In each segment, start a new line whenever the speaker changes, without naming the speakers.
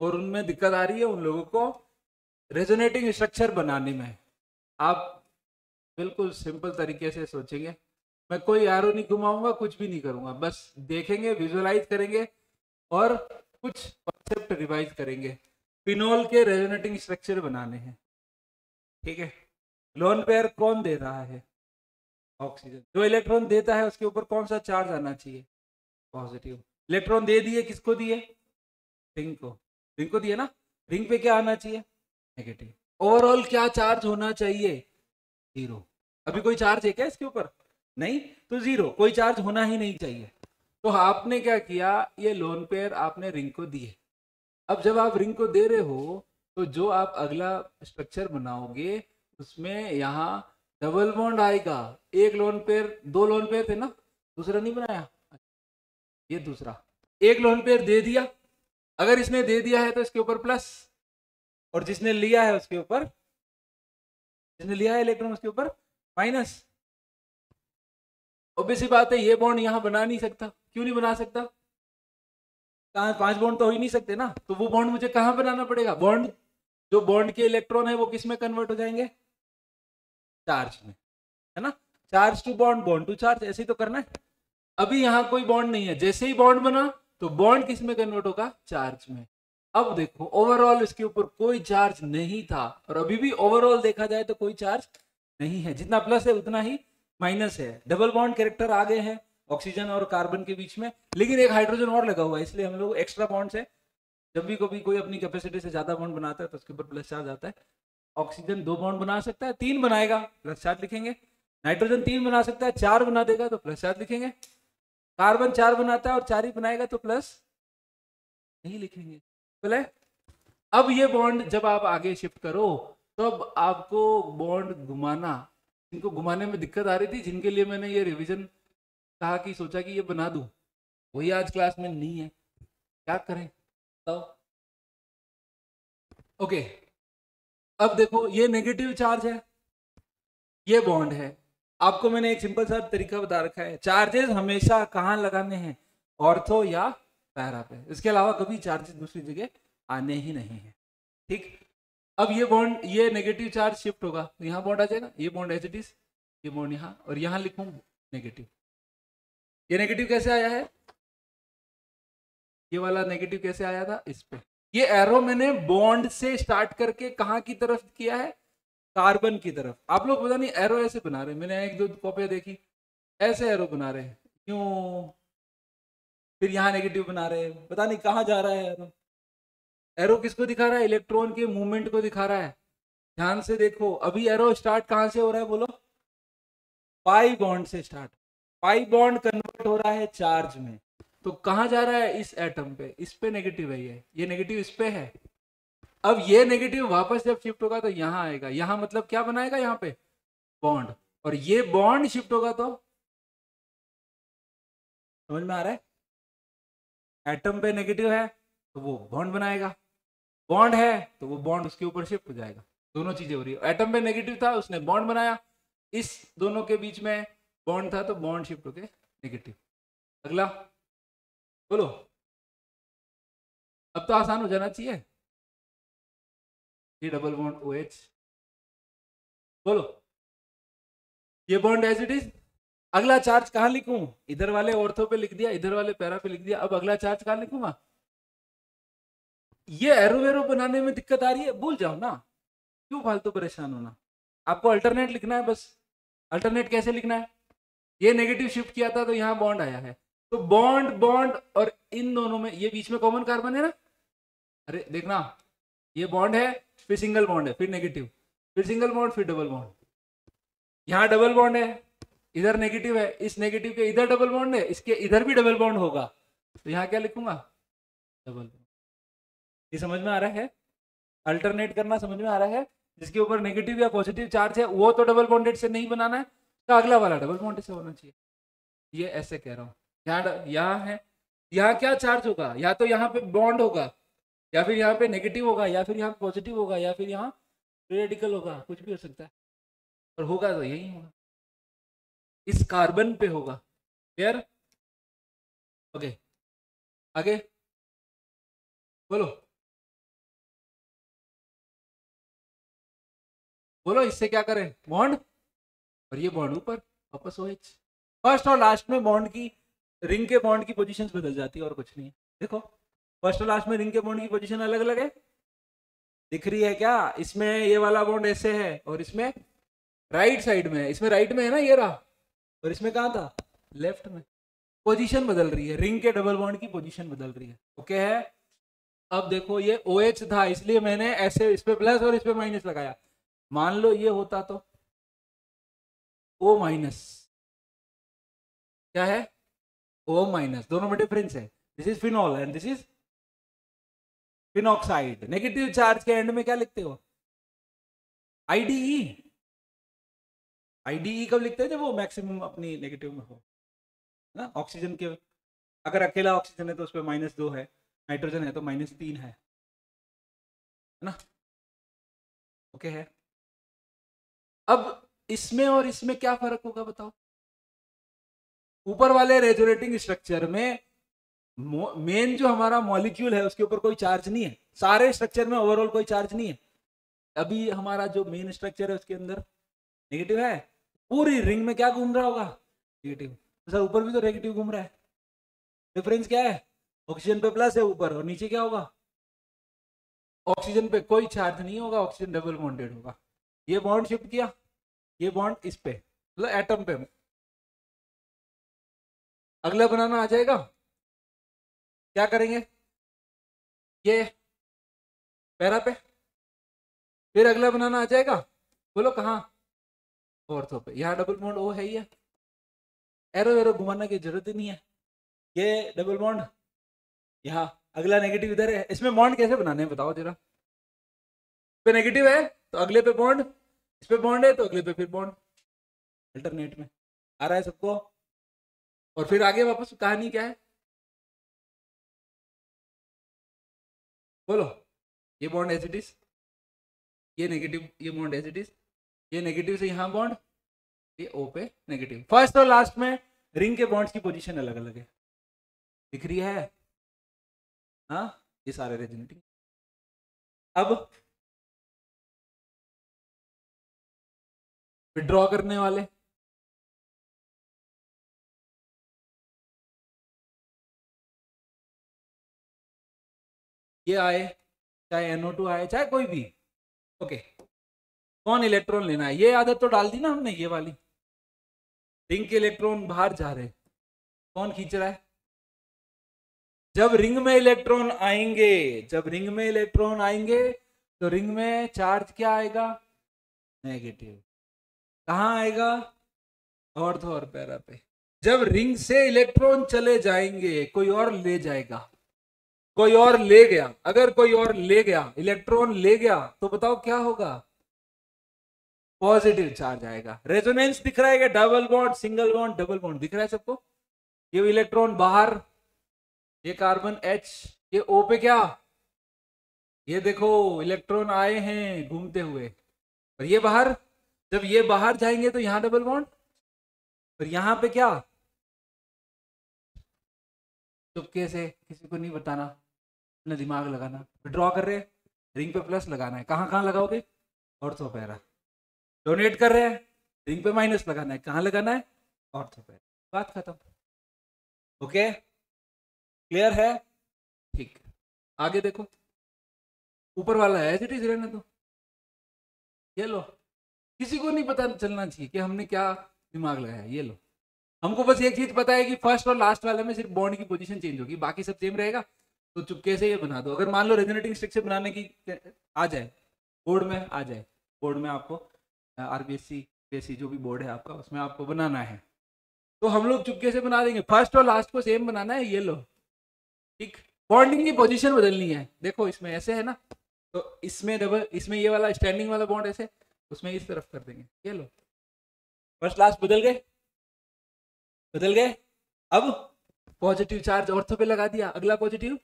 और उनमें दिक्कत आ रही है उन लोगों को रेजोनेटिंग स्ट्रक्चर बनाने में। आप बिल्कुल सिंपल तरीके से सोचेंगे, मैं कोई एरो नहीं घुमाऊंगा, कुछ भी नहीं करूंगा, बस देखेंगे, विजुअलाइज करेंगे और कुछ कॉन्सेप्ट रिवाइज करेंगे। फिनोल के रेजोनेटिंग स्ट्रक्चर बनाने हैं, ठीक है। लोन पेयर कौन दे रहा है? ऑक्सीजन। जो इलेक्ट्रॉन देता है उसके ऊपर कौन सा चार्ज आना चाहिए? पॉजिटिव। इलेक्ट्रॉन दे दिए, किसको दिए? रिंग को। रिंग को दिए ना, रिंग पे क्या आना चाहिए? नेगेटिव। ओवरऑल क्या चार्ज होना चाहिए? जीरो। अभी कोई चार्ज है क्या इसके ऊपर? नहीं, तो जीरो, कोई चार्ज होना ही नहीं चाहिए। तो आपने क्या किया, ये लोन पेयर आपने रिंग को दिए। अब जब आप रिंग को दे रहे हो तो जो आप अगला स्ट्रक्चर बनाओगे उसमें यहाँ डबल बॉन्ड आएगा। एक लोन पेयर, दो लोन पेयर थे ना, दूसरा नहीं बनाया, ये दूसरा। एक लोन पेयर दे दिया, अगर इसने दे दिया है तो इसके ऊपर प्लस, और जिसने लिया है उसके ऊपर, जिसने लिया है इलेक्ट्रॉन उसके ऊपर माइनस। ऑब्वियस सी बात है, ये बॉन्ड यहां बना नहीं सकता। क्यों नहीं बना सकता? कहां, 5 बॉन्ड तो हो ही नहीं सकते ना, तो वो बॉन्ड मुझे कहां बनाना पड़ेगा? बॉन्ड, जो बॉन्ड के इलेक्ट्रॉन है वो किस में कन्वर्ट हो जाएंगे? चार्ज में, है ना। Charge to bond, bond to charge, ऐसे ही तो करना है। अभी यहां कोई बॉन्ड नहीं है, जैसे ही बॉन्ड बना तो बॉन्ड किस में कन्वर्ट होगा? चार्ज में। अब देखो, ओवरऑल इसके ऊपर कोई चार्ज नहीं था, और अभी भी ओवरऑल देखा जाए तो कोई चार्ज नहीं है। जितना प्लस है उतना ही माइनस है। डबल बॉन्ड कैरेक्टर आ गए हैं ऑक्सीजन और कार्बन के बीच में, लेकिन एक हाइड्रोजन और लगा हुआ है, इसलिए हम लोग एक्स्ट्रा बॉन्ड से, जब भी कभी कोई अपनी कैपेसिटी से ज्यादा बॉन्ड बनाता है तो उसके ऊपर प्लस चार्ज आता है। ऑक्सीजन 2 बॉन्ड बना सकता है, 3 बनाएगा प्लस चार्ज लिखेंगे। नाइट्रोजन 3 बना सकता है, 4 बना देगा तो प्लस चार्ज लिखेंगे। कार्बन 4 बनाता है और 4 ही बनाएगा तो प्लस नहीं लिखेंगे। बोले, अब ये बॉन्ड जब आप आगे शिफ्ट करो तो अब आपको बॉन्ड घुमाना, जिनको घुमाने में दिक्कत आ रही थी, जिनके लिए मैंने ये रिवीजन कहा कि सोचा कि ये बना दूं, वही आज क्लास में नहीं है, क्या करें तो? ओके, अब देखो, ये नेगेटिव चार्ज है, ये बॉन्ड है। आपको मैंने एक सिंपल सा तरीका बता रखा है, चार्जेस हमेशा कहाँ लगाने हैं? ऑर्थो या पैरा पे, इसके अलावा कभी चार्जेस दूसरी जगह आने ही नहीं है, ठीक। अब ये बॉन्ड, ये नेगेटिव चार्ज शिफ्ट होगा तो यहाँ बॉन्ड आ जाएगा, ये बॉन्ड एज इट इज, ये बॉन्ड यहाँ, और यहाँ लिखूं नेगेटिव। ये नेगेटिव कैसे आया है? ये वाला नेगेटिव कैसे आया था? इस पे। ये एरो मैंने बॉन्ड से स्टार्ट करके कहाँ की तरफ किया है? कार्बन की तरफ। आप लोग पता नहीं एरो ऐसे बना रहे हैं, मैंने एक दो कॉपियां देखी, ऐसे एरो बना रहे हैं, क्यों? फिर यहाँ नेगेटिव बना रहे हैं, पता नहीं कहाँ जा रहा है एरो। एरो किसको दिखा रहा है? इलेक्ट्रॉन के मूवमेंट को दिखा रहा है। ध्यान से देखो, अभी एरो स्टार्ट कहाँ से हो रहा है बोलो? पाई बॉन्ड से स्टार्ट। पाई बॉन्ड कन्वर्ट हो रहा है चार्ज में, तो कहाँ जा रहा है? इस एटम पे, इस पे नेगेटिव है, ये नेगेटिव इस पे है। अब ये नेगेटिव वापस जब शिफ्ट होगा तो यहाँ आएगा, यहाँ मतलब क्या बनाएगा? यहाँ पे बॉन्ड, और ये बॉन्ड शिफ्ट होगा तो, समझ में आ रहा है? एटम पे नेगेटिव है तो वो बॉन्ड बनाएगा, बॉन्ड है तो वो बॉन्ड उसके ऊपर शिफ्ट हो जाएगा। दोनों चीजें हो रही है, एटम पे नेगेटिव था उसने बॉन्ड बनाया, इस दोनों के बीच में बॉन्ड था तो बॉन्ड शिफ्ट होके नेगेटिव। अगला बोलो, अब तो आसान हो जाना चाहिए। ये डबल बॉन्ड ओ एच, बोलो, ये बॉन्ड एज इट इज। अगला चार्ज कहाँ लिखूं? इधर वाले ऑर्थो पे लिख दिया, इधर वाले पैरा पे लिख दिया। अब अगला चार्ज कहाँ लिखूंगा? ये एरो वेरो बनाने में दिक्कत आ रही है, भूल जाओ ना, क्यों फालतू परेशान होना। आपको अल्टरनेट लिखना है बस। अल्टरनेट कैसे लिखना है? ये नेगेटिव शिफ्ट किया था तो यहाँ बॉन्ड आया है, तो बॉन्ड बॉन्ड, और इन दोनों में ये बीच में कॉमन कार्बन है ना, अरे देखना, ये बॉन्ड है, फिर सिंगल बॉन्ड है, फिर नेगेटिव, फिर सिंगल बॉन्ड, फिर डबल बॉन्ड। यहाँ डबल बॉन्ड है, इधर नेगेटिव है, इस नेगेटिव के इधर डबल बॉन्ड है, इसके इधर भी डबल बॉन्ड होगा, तो यहाँ क्या लिखूंगा? Double bond. ये समझ में आ रहा है? अल्टरनेट करना समझ में आ रहा है? जिसके ऊपर नेगेटिव या पॉजिटिव चार्ज है वो तो डबल बॉन्डेड से नहीं बनाना है, तो अगला वाला डबल बॉन्डेड से होना चाहिए। ये ऐसे कह रहा हूँ। यहाँ है, यहाँ क्या चार्ज होगा? या तो यहाँ पे बॉन्ड होगा, या फिर यहाँ पे नेगेटिव होगा, या फिर यहाँ पॉजिटिव होगा, या फिर यहाँ रेडिकल होगा, कुछ भी हो सकता है, और होगा तो यही होगा, इस कार्बन पे होगा। क्लियर? ओके, आगे बोलो। बोलो इससे क्या करें, बॉन्ड, और ये बॉन्ड ऊपर वापस OH। फर्स्ट और लास्ट में बॉन्ड की, रिंग के बॉन्ड की पोजीशंस बदल जाती है और कुछ नहीं है। देखो फर्स्ट और लास्ट में रिंग के बॉन्ड की पोजीशन अलग अलग है, दिख रही है क्या? इसमें ये वाला बॉन्ड ऐसे है और इसमें राइट साइड में है, इसमें राइट में है ना ये रहा, और इसमें कहाँ था, लेफ्ट में। पोजीशन बदल रही है, रिंग के डबल बॉन्ड की पोजीशन बदल रही है। ओके है। अब देखो ये OH था इसलिए मैंने ऐसे इस पे प्लस और इस पे माइनस लगाया। मान लो ये होता तो O माइनस, क्या है, O माइनस, दोनों में डिफरेंस है। This is phenol and this is phenoxide. Negative charge के एंड में क्या लिखते हो, IDE। IDE कब लिखते हैं, जब वो मैक्सिमम अपनी नेगेटिव में हो ना। ऑक्सीजन के, अगर अकेला ऑक्सीजन है तो उस पर -2 है, नाइट्रोजन है तो -3 है ना। ओके है। अब इसमें और इसमें क्या फर्क होगा बताओ। ऊपर वाले रेजोनेटिंग स्ट्रक्चर में मेन जो हमारा मॉलिक्यूल है उसके ऊपर कोई चार्ज नहीं है, सारे स्ट्रक्चर में ओवरऑल कोई चार्ज नहीं है। अभी हमारा जो मेन स्ट्रक्चर है उसके अंदर नेगेटिव है, पूरी रिंग में क्या घूम रहा होगा, नेगेटिव। तो सर ऊपर भी तो नेगेटिव घूम रहा है, डिफरेंस क्या है, ऑक्सीजन पे प्लस है ऊपर और नीचे क्या होगा, ऑक्सीजन पे कोई चार्ज नहीं होगा, ऑक्सीजन डबल बॉन्डेड होगा। ये बॉन्ड शिफ्ट किया, ये बॉन्ड इस पे, मतलब एटम पे, अगला बनाना आ जाएगा। क्या करेंगे, ये पैरा पे, फिर अगला बनाना आ जाएगा, बोलो कहाँ, ऑर्थो पे। यहाँ डबल बॉन्ड O है ही है, एरो एरो घुमाने की जरूरत ही नहीं है। ये डबल बॉन्ड यहाँ, अगला नेगेटिव इधर है। इसमें बॉन्ड कैसे बनाने हैं बताओ जरा। पे नेगेटिव है तो अगले पे बॉन्ड, इस पे बॉन्ड है तो अगले पे फिर बॉन्ड, अल्टरनेट में। आ रहा है सबको। और फिर आगे वापस कहानी क्या है, बोलो। ये बॉन्ड एज इट इज, ये नेगेटिव, ये बॉन्ड एज इट इज, ये नेगेटिव से यहाँ बॉन्ड, ये O पे नेगेटिव। फर्स्ट और लास्ट में रिंग के बॉन्ड्स की पोजीशन अलग अलग है, दिख रही है। हाँ, ये सारे रेजोनेटिंग। अब विड्रॉ करने वाले, ये आए, चाहे NO2 आए चाहे कोई भी। ओके, कौन इलेक्ट्रॉन लेना है, ये आदत तो डाल दी ना हमने, ये वाली। रिंग के इलेक्ट्रॉन बाहर जा रहे, कौन खींच रहा है, जब रिंग में इलेक्ट्रॉन आएंगे, जब रिंग में इलेक्ट्रॉन आएंगे तो रिंग में चार्ज क्या आएगा, नेगेटिव। कहाँ आएगा, ऑर्थो और पैरा पे। जब रिंग से इलेक्ट्रॉन चले जाएंगे, कोई और ले जाएगा, कोई और ले गया, अगर कोई और ले गया, इलेक्ट्रॉन ले गया, तो बताओ क्या होगा, पॉजिटिव चार्ज आएगा। रेजोनेंस दिख रहा है, double bond, single bond, double bond दिख रहा है सबको। ये इलेक्ट्रॉन बाहर, ये कार्बन H, ये O पे क्या, ये देखो इलेक्ट्रॉन आए हैं घूमते हुए, और ये बाहर, जब ये बाहर जाएंगे तो यहां डबल बॉन्ड, और यहां पे क्या, चुपके से, किसी को नहीं बताना, अपना दिमाग लगाना। ड्रॉ कर रहे हैं, रिंग पे प्लस लगाना है, कहाँ कहाँ लगाओगे, ऑर्थो पैरा। डोनेट कर रहे हैं, रिंग पे माइनस लगाना है, कहाँ लगाना है, ऑर्थो पैरा। बात खत्म। ओके, क्लियर है, ठीक। आगे देखो, ऊपर वाला है एज इट इज रहने दो, ये लो। किसी को नहीं पता चलना चाहिए कि हमने क्या दिमाग लगाया, ये लो। हमको बस एक चीज पता है कि फर्स्ट और लास्ट वाले में सिर्फ बॉन्ड की पोजीशन चेंज होगी, बाकी सब सेम रहेगा। तो चुपके से ये बना दो। अगर मान लो रेजोनेटिंग स्ट्रक्चर बनाने की आ जाए, बोर्ड में आ जाए, बोर्ड में आपको RBSc जो भी बोर्ड है आपका, उसमें आपको बनाना है, तो हम लोग चुपके से बना देंगे। फर्स्ट और लास्ट को सेम बनाना है, ये लो, ठीक। बॉन्डिंग की पोजीशन बदलनी है, देखो इसमें ऐसे है ना, तो इसमें डबल, इसमें ये वाला स्टैंडिंग वाला बॉन्ड ऐसे, उसमें इस तरफ कर देंगे, ये लो। फर्स्ट लास्ट बदल गए, बदल गए। अब पॉजिटिव चार्ज ऑर्थो पे लगा दिया, अगला पॉजिटिव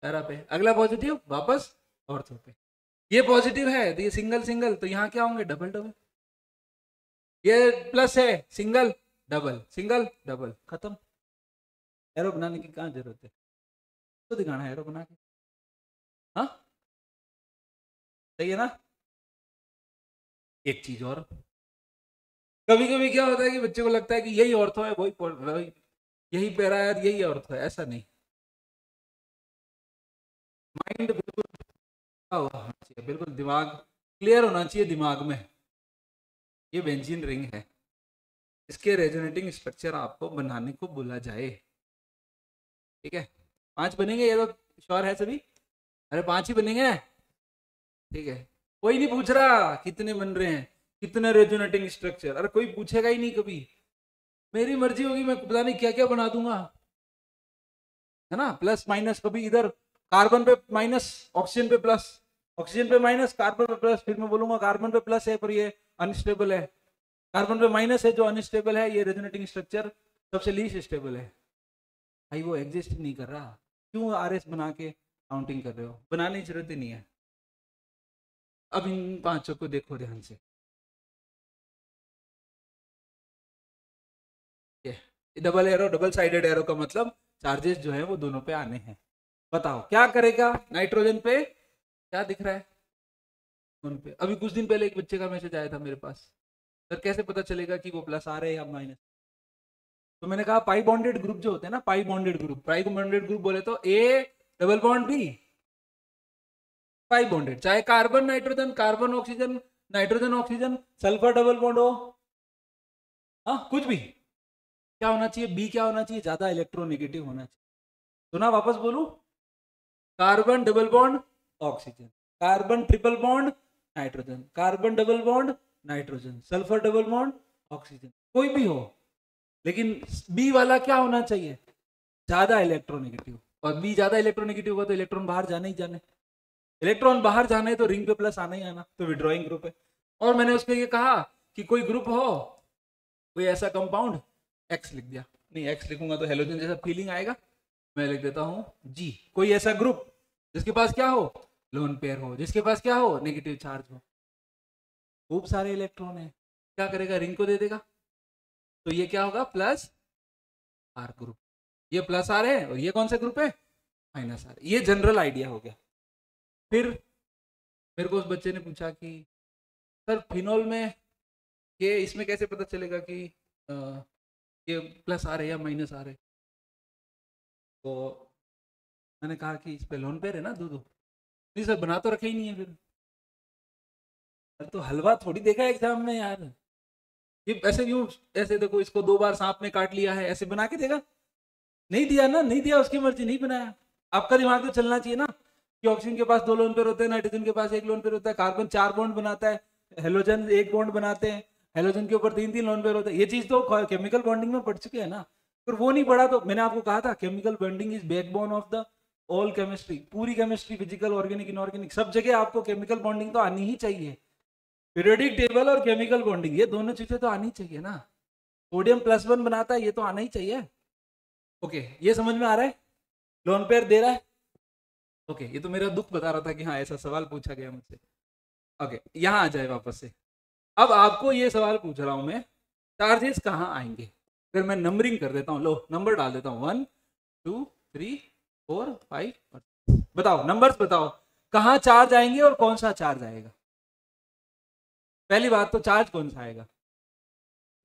पैरा पे, अगला पॉजिटिव वापस ऑर्थो पे। ये पॉजिटिव है तो ये सिंगल सिंगल, तो यहाँ क्या होंगे, डबल डबल। ये प्लस है, सिंगल डबल, सिंगल डबल, खत्म। एरो बनाने की कहाँ जरूरत है, तो दिखाना है एरो बना के। हाँ, सही है ना। एक चीज और, कभी कभी क्या होता है कि बच्चे को लगता है कि यही ऑर्थो है, वही यही पैरा है, यही ऑर्थो है, ऐसा नहीं। माइंड बिल्कुल खुला हुआ होना चाहिए, बिल्कुल दिमाग क्लियर होना चाहिए दिमाग में। ये बेंजीन रिंग है, इसके रेजोनेटिंग स्ट्रक्चर आपको बनाने को बोला जाए। ठीक है, 5 बनेंगे ये तो श्योर है सभी? अरे 5 ही बनेंगे। ठीक है, कोई नहीं पूछ रहा कितने बन रहे हैं, कितने रेजोनेटिंग स्ट्रक्चर, अरे कोई पूछेगा ही नहीं कभी। मेरी मर्जी होगी, मैं पता नहीं क्या क्या बना दूंगा, है ना। प्लस माइनस, कभी इधर कार्बन पे माइनस, ऑक्सीजन पे प्लस, ऑक्सीजन पे माइनस, कार्बन पे प्लस, फिर मैं बोलूंगा कार्बन पे प्लस है पर ये अनस्टेबल है, कार्बन पे माइनस है जो अनस्टेबल है, ये रेजोनेटिंग स्ट्रक्चर सबसे लीस्ट स्टेबल है। भाई वो एग्जिस्ट नहीं कर रहा, क्यों आरएस बना के काउंटिंग कर रहे हो, बनाने की जरूरत ही नहीं है। अब इन पांचों को देखो ध्यान से, ये double arrow, double sided arrow का मतलब चार्जेस जो है वो दोनों पे आने हैं। बताओ क्या करेगा नाइट्रोजन पे, क्या दिख रहा है उन पे? अभी कुछ दिन पहले एक बच्चे का मैसेज आया था मेरे पास, सर कैसे पता चलेगा कि वो प्लस आ रहे हैं या माइनस? तो मैंने कहा पाई बॉन्डेड ग्रुप जो होते हैं ना, पाई बॉन्डेड ग्रुप बोले तो A double bond B, pi bonded, चाहे carbon nitrogen, carbon oxygen, nitrogen oxygen, sulphur double bond हो, हाँ कुछ भी, क्या होना चाहिए, बी क्या होना चाहिए, ज्यादा इलेक्ट्रोनेगेटिव होना चाहिए। तो ना वापस बोलू, carbon double bond oxygen, carbon triple bond nitrogen, carbon double bond nitrogen, sulphur double bond oxygen, कोई भी हो, लेकिन बी वाला क्या होना चाहिए, ज्यादा इलेक्ट्रोनेगेटिव। और बी ज्यादा इलेक्ट्रोनेगेटिव होगा तो इलेक्ट्रॉन बाहर जाने ही जाने, इलेक्ट्रॉन बाहर जाने तो रिंग पे प्लस आना ही आना, तो विड्रॉइंग ग्रुप है। और मैंने उसको ये कहा कि कोई ग्रुप हो, कोई ऐसा कंपाउंड, एक्स लिख दिया, नहीं एक्स लिखूंगा तो हेलोजन जैसा फीलिंग आएगा, मैं लिख देता हूं जी। कोई ऐसा ग्रुप जिसके पास क्या हो, लोन पेयर हो, जिसके पास क्या हो, नेगेटिव चार्ज हो, खूब सारे इलेक्ट्रॉन है, क्या करेगा, रिंग को दे देगा, तो ये क्या होगा, प्लस आर ग्रुप। ये प्लस आर है और ये कौन सा ग्रुप है, माइनस आर। ये जनरल आइडिया हो गया। फिर मेरे को उस बच्चे ने पूछा कि सर फिनोल में ये इसमें कैसे पता चलेगा कि ये प्लस आ रहे या माइनस आ रहे? तो मैंने कहा कि इस पे लोन पेयर है ना दो दो। नहीं सर बना तो रखे ही नहीं है फिर। अरे तो हलवा थोड़ी देखा एग्जाम में यार, ये ऐसे यूं, ऐसे देखो इसको 2 बार सांप ने काट लिया है, ऐसे बना के देगा? नहीं दिया ना, नहीं दिया, उसकी मर्जी, नहीं बनाया। आपका दिमाग तो चलना चाहिए ना कि ऑक्सीजन के पास 2 लोन पेयर होते हैं, नाइट्रोजन के पास 1 लोन पेयर होता है, कार्बन 4 बॉन्ड बनाता है, हेलोजन 1 बॉन्ड बनाते हैं, हेलोजन के ऊपर 3 3 लोन पेयर होते हैं। ये चीज तो केमिकल बॉन्डिंग में पढ़ चुके हैं ना। फिर वो नहीं पढ़ा तो मैंने आपको कहा था chemical bonding is backbone of the all chemistry, पूरी केमिस्ट्री, फिजिकल, ऑर्गेनिक, इनऑर्गेनिक, सब जगह आपको केमिकल बॉन्डिंग तो आनी ही चाहिए। पीरियोडिक टेबल और केमिकल बॉन्डिंग, ये दोनों चीजें तो आनी चाहिए ना। सोडियम +1 बनाता है, ये तो आना ही चाहिए। ओके, ये समझ में आ रहा है, लोन पेयर दे रहा है। ओके, ये तो मेरा दुख बता रहा था कि हाँ ऐसा सवाल पूछा गया मुझसे। ओके, यहाँ आ जाए वापस से। अब आपको ये सवाल पूछ रहा हूं मैं, चार्जेस कहाँ आएंगे? फिर मैं नंबरिंग कर देता हूँ, लो नंबर डाल देता हूँ, 1 2 3 4 5। बताओ नंबर्स बताओ, कहाँ चार्ज आएंगे और कौन सा चार्ज आएगा? पहली बात तो चार्ज कौन सा आएगा,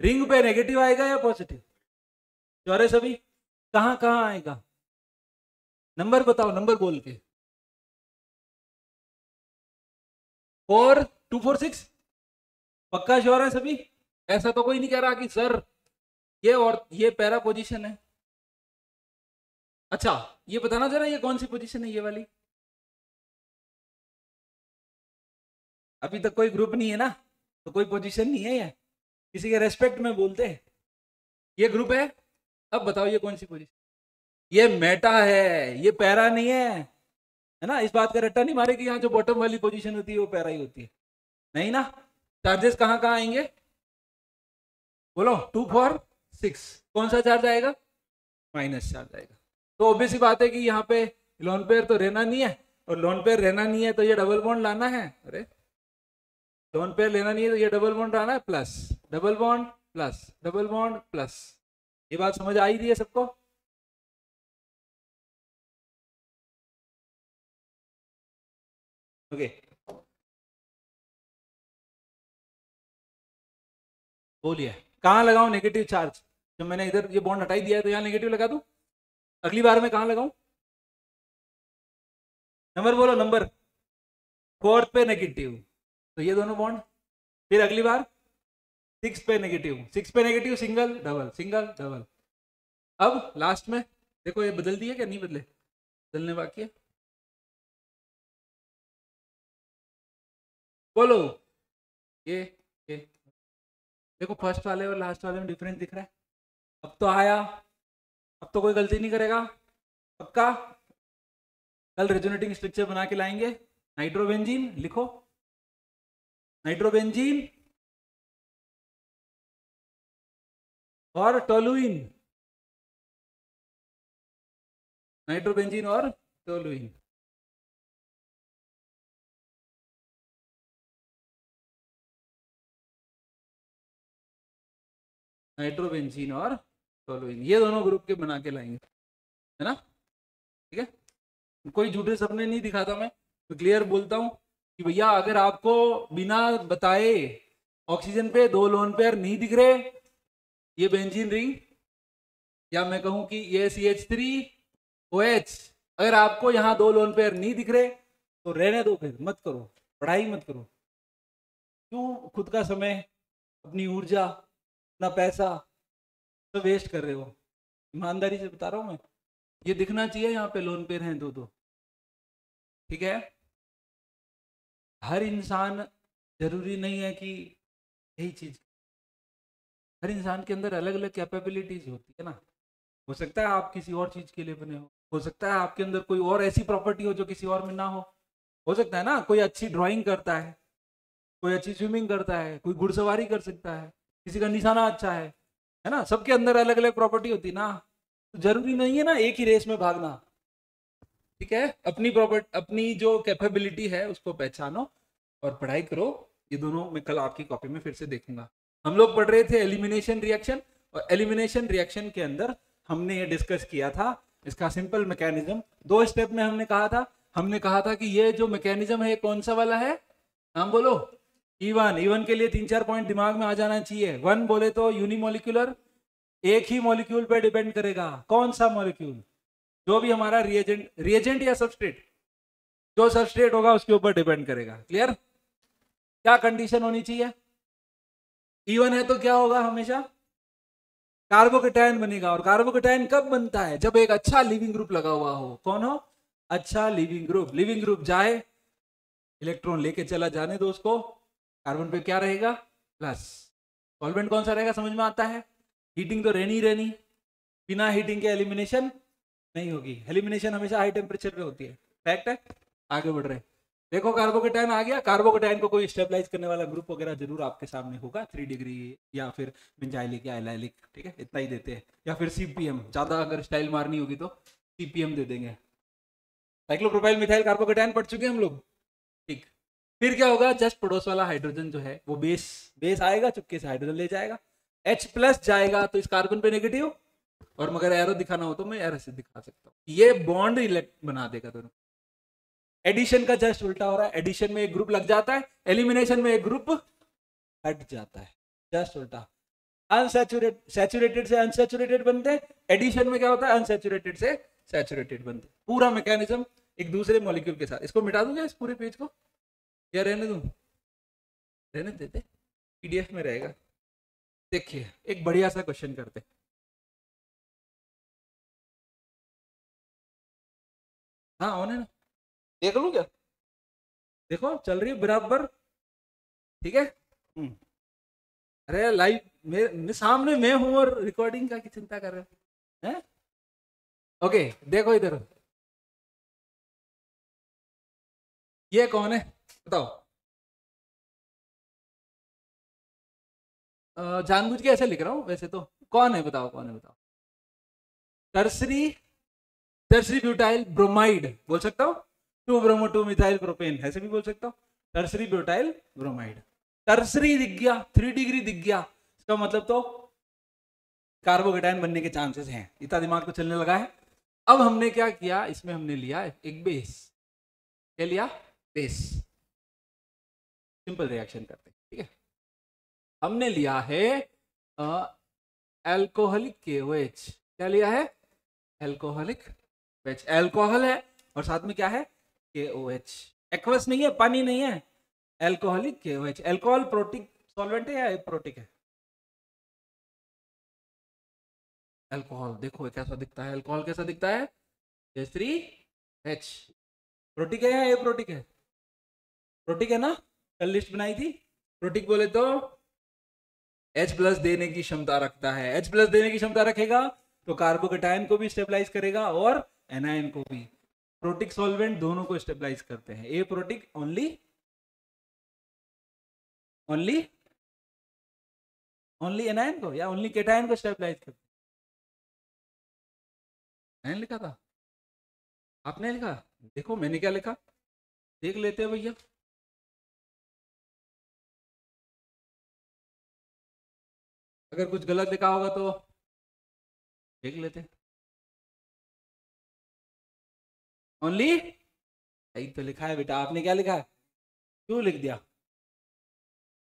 रिंग पे नेगेटिव आएगा या पॉजिटिव? श्योर है सभी? कहाँ कहाँ आएगा, नंबर बताओ, नंबर बोल के। 4 2 4 6, पक्का श्योर है सभी? ऐसा तो कोई नहीं कह रहा कि सर ये और ये पैरा पोजीशन है। अच्छा, ये बताना जरा ये कौन सी पोजीशन है ये वाली? अभी तक कोई ग्रुप नहीं है ना, तो कोई पोजीशन नहीं है ये, किसी के रेस्पेक्ट में बोलते हैं। ये ग्रुप है, अब बताओ ये कौन सी पोजीशन? ये मेटा है, ये पैरा नहीं है ना। इस बात का रट्टा नहीं मारे कि यहाँ जो बॉटम वाली पोजीशन होती है वो पैरा ही होती है, नहीं ना। चार्जेस कहाँ कहाँ आएंगे, बोलो? 2 4 6, कौन सा चार्ज आएगा, माइनस चार्ज आएगा। तो ऑब्वियस सी बात है कि यहाँ पे लोन पेयर तो रहना नहीं है, और लोन पेयर रहना नहीं है तो ये डबल बॉन्ड लाना है। अरे लोन पेयर लेना नहीं है तो ये डबल बॉन्ड लाना है, plus double bond plus double bond plus. ये बात समझ आ ही रही है सबको? ओके, बोलिए कहाँ लगाऊं नेगेटिव चार्ज? जब मैंने इधर ये बॉन्ड हटाई दिया है तो यहाँ नेगेटिव लगा दूं? अगली बार में कहाँ लगाऊं? नंबर बोलो नंबर। फोर्थ पे नेगेटिव, तो ये दोनों बॉन्ड। फिर अगली बार सिक्स पे नेगेटिव, सिक्स पे negative, single double single double. अब लास्ट में देखो ये बदल दिया क्या? नहीं बदले, बदलने बाकी है। बोलो ये ये देखो फर्स्ट वाले और लास्ट वाले में डिफरेंस दिख रहा है। अब तो आया, अब तो कोई गलती नहीं करेगा पक्का। कल रेजोनेटिंग स्ट्रक्चर बना के लाएंगे। नाइट्रोबेंजीन लिखो, नाइट्रोबेंजीन और टोलुइन, नाइट्रोबेंजीन और टोलुइन। नाइट्रोबेंजीन और टोलुइन ये दोनों ग्रुप के बना के लाएंगे, है ना? ठीक है, कोई झूठे सपने नहीं दिखाता मैं क्लियर बोलता हूं कि भैया अगर आपको बिना बताए ऑक्सीजन पे 2 लोन पेयर नहीं दिख रहे, ये बेंजीन रिंग, या मैं कहूं कि ये CH3OH, अगर आपको यहाँ 2 लोन पेयर नहीं दिख रहे तो रहने दो, फिर मत करो, पढ़ाई मत करो। क्यों खुद का समय, अपनी ऊर्जा, अपना पैसा तो वेस्ट कर रहे हो? ईमानदारी से बता रहा हूं मैं, ये दिखना चाहिए यहाँ पे लोन पेयर हैं 2-2। ठीक है, हर इंसान जरूरी नहीं है कि यही चीज, हर इंसान के अंदर अलग अलग कैपेबिलिटीज होती है ना। हो सकता है आप किसी और चीज के लिए बने हो सकता है आपके अंदर कोई और ऐसी प्रॉपर्टी हो जो किसी और में ना हो सकता है ना, कोई अच्छी ड्राइंग करता है, कोई अच्छी स्विमिंग करता है, कोई घुड़सवारी कर सकता है, किसी का निशाना अच्छा है ना? सबके अंदर अलग अलग प्रॉपर्टी होती है ना, तो जरूरी नहीं है ना एक ही रेस में भागना। ठीक है, अपनी प्रॉपर्टी, अपनी जो कैपेबिलिटी है उसको पहचानो और पढ़ाई करो। ये दोनों मैं कल आपकी कॉपी में फिर से देखूंगा। हम लोग पढ़ रहे थे एलिमिनेशन रिएक्शन, और एलिमिनेशन रिएक्शन के अंदर हमने ये डिस्कस किया था इसका सिंपल मैकेनिज्म। 2 स्टेप में हमने कहा था कि ये जो मैकेनिज्म है कौन सा वाला है? नाम बोलो। E1 के लिए 3-4 पॉइंट दिमाग में आ जाना चाहिए। 1 बोले तो यूनिमोलिकुलर, एक ही मॉलिक्यूल पे डिपेंड करेगा। कौन सा मॉलिक्यूल? जो भी हमारा रिएजेंट या सबस्ट्रेट, जो सबस्ट्रेट होगा उसके ऊपर डिपेंड करेगा। क्लियर? क्या कंडीशन होनी चाहिए? E1 है तो क्या होगा? हमेशा कार्बोकेटायन बनेगा। और कार्बोकेटायन कब बनता है? जब एक अच्छा लिविंग ग्रुप लगा हुआ हो। कौन हो? अच्छा लिविंग ग्रुप। लिविंग ग्रुप जाए, इलेक्ट्रॉन लेके चला जाने दो उसको, कार्बन पे क्या रहेगा? प्लस। सॉल्वेंट कौन सा रहेगा? समझ में आता है? हीटिंग तो रहनी, बिना हीटिंग के एलिमिनेशन नहीं होगी। एलिमिनेशन हमेशा हाई टेम्परेचर पे होती है, फैक्ट है। आगे बढ़ रहे, देखो कार्बोकेटायन आ गया। कार्बोकेटायन को कोई स्टेबलाइज करने वाला ग्रुप वगैरह जरूर आपके सामने होगा, 3 डिग्री या फिर बेंजाइलिक या एलाइलिक, ठीक है, इतना ही देते हैं। या फिर CPM, ज्यादा अगर स्टाइल मारनी होगी तो CPM दे देंगे। साइक्लोप्रोपाइल मिथाइल कार्बोकेटायन पढ़ चुके हैं हम लोग, ठीक। फिर क्या होगा? जस्ट पड़ोस वाला हाइड्रोजन जो है वो बेस आएगा, चुपके से हाइड्रोजन ले जाएगा, H+ जाएगा तो इस कार्बन पे नेगेटिव। और मगर एरो दिखाना हो तो मैं एरो से दिखा सकता हूँ। ये बॉन्ड इलेक्ट बना देगा दोनों। एडिशन का जस्ट उल्टा हो रहा है, एडिशन में एक ग्रुप लग जाता है, एलिमिनेशन में एक ग्रुप हट जाता है, जस्ट उल्टा। सैचुरेटेड से अनसैचुरेटेड बनते हैं, एडिशन में क्या होता है? अनसैचुरेटेड से सैचुरेटेड बनते हैं। पूरा मैकेनिज्म एक दूसरे मॉलिक्यूल के साथ। इसको मिटा दूंगा इस पूरे पेज को, या रहने दूं? रहने देते, PDF में रहेगा। देखिए एक बढ़िया सा क्वेश्चन करते, हाँ ऑन है ना? देख लूं क्या? देखो चल रही है बराबर, ठीक है। अरे लाइव मेरे सामने मैं हूं और रिकॉर्डिंग का की चिंता कर रहे हो हैं? ओके देखो इधर, ये कौन है बताओ? जानबूझ के ऐसे लिख रहा हूं वैसे तो। कौन है बताओ, कौन है बताओ? टर्सरी, टर्सरी ब्यूटाइल ब्रोमाइड बोल सकता हूँ, 2 ब्रोमो 2 मिथाइल प्रोपेन, ऐसे भी बोल सकता हूँ। टर्सरी ब्यूटाइल ब्रोमाइड, टर्सरी दिख गया, 3 डिग्री दिख गया, इसका मतलब तो कार्बोकेटायन बनने के चांसेस हैं। इतना दिमाग तो चलने लगा है। अब हमने क्या किया, इसमें हमने लिया एक बेस। क्या लिया? बेस। सिंपल रिएक्शन करते हैं, ठीक है। हमने लिया है अल्कोहलिक KOH, क्या लिया है? अल्कोहलिक OH, अल्कोहल है और साथ में क्या है? KOH। एक्वस नहीं है, पानी नहीं है, alcoholic KOH। Alcohol protic solvent है या एप्रोटिक है? अल्कोहल देखो कैसा दिखता है, अल्कोहल कैसा दिखता है? H3H। प्रोटिक है या एप्रोटिक है? प्रोटिक है ना, कल लिस्ट बनाई थी। प्रोटिक बोले तो H प्लस देने की क्षमता रखता है। H प्लस देने की क्षमता रखेगा तो कार्बोकेटायन को भी स्टेबलाइज करेगा और एनायन को भी। प्रोटिक सॉल्वेंट दोनों को स्टेबलाइज करते हैं। Aprotic only only only anion को या ओनली केटायन को स्टेबलाइज करते हैं? लिखा था, आपने लिखा? देखो मैंने क्या लिखा, देख लेते हैं भैया। अगर कुछ गलत लिखा होगा तो देख लेते हैं। ओनली यही तो लिखा है बेटा, आपने क्या लिखा है? क्यों लिख दिया?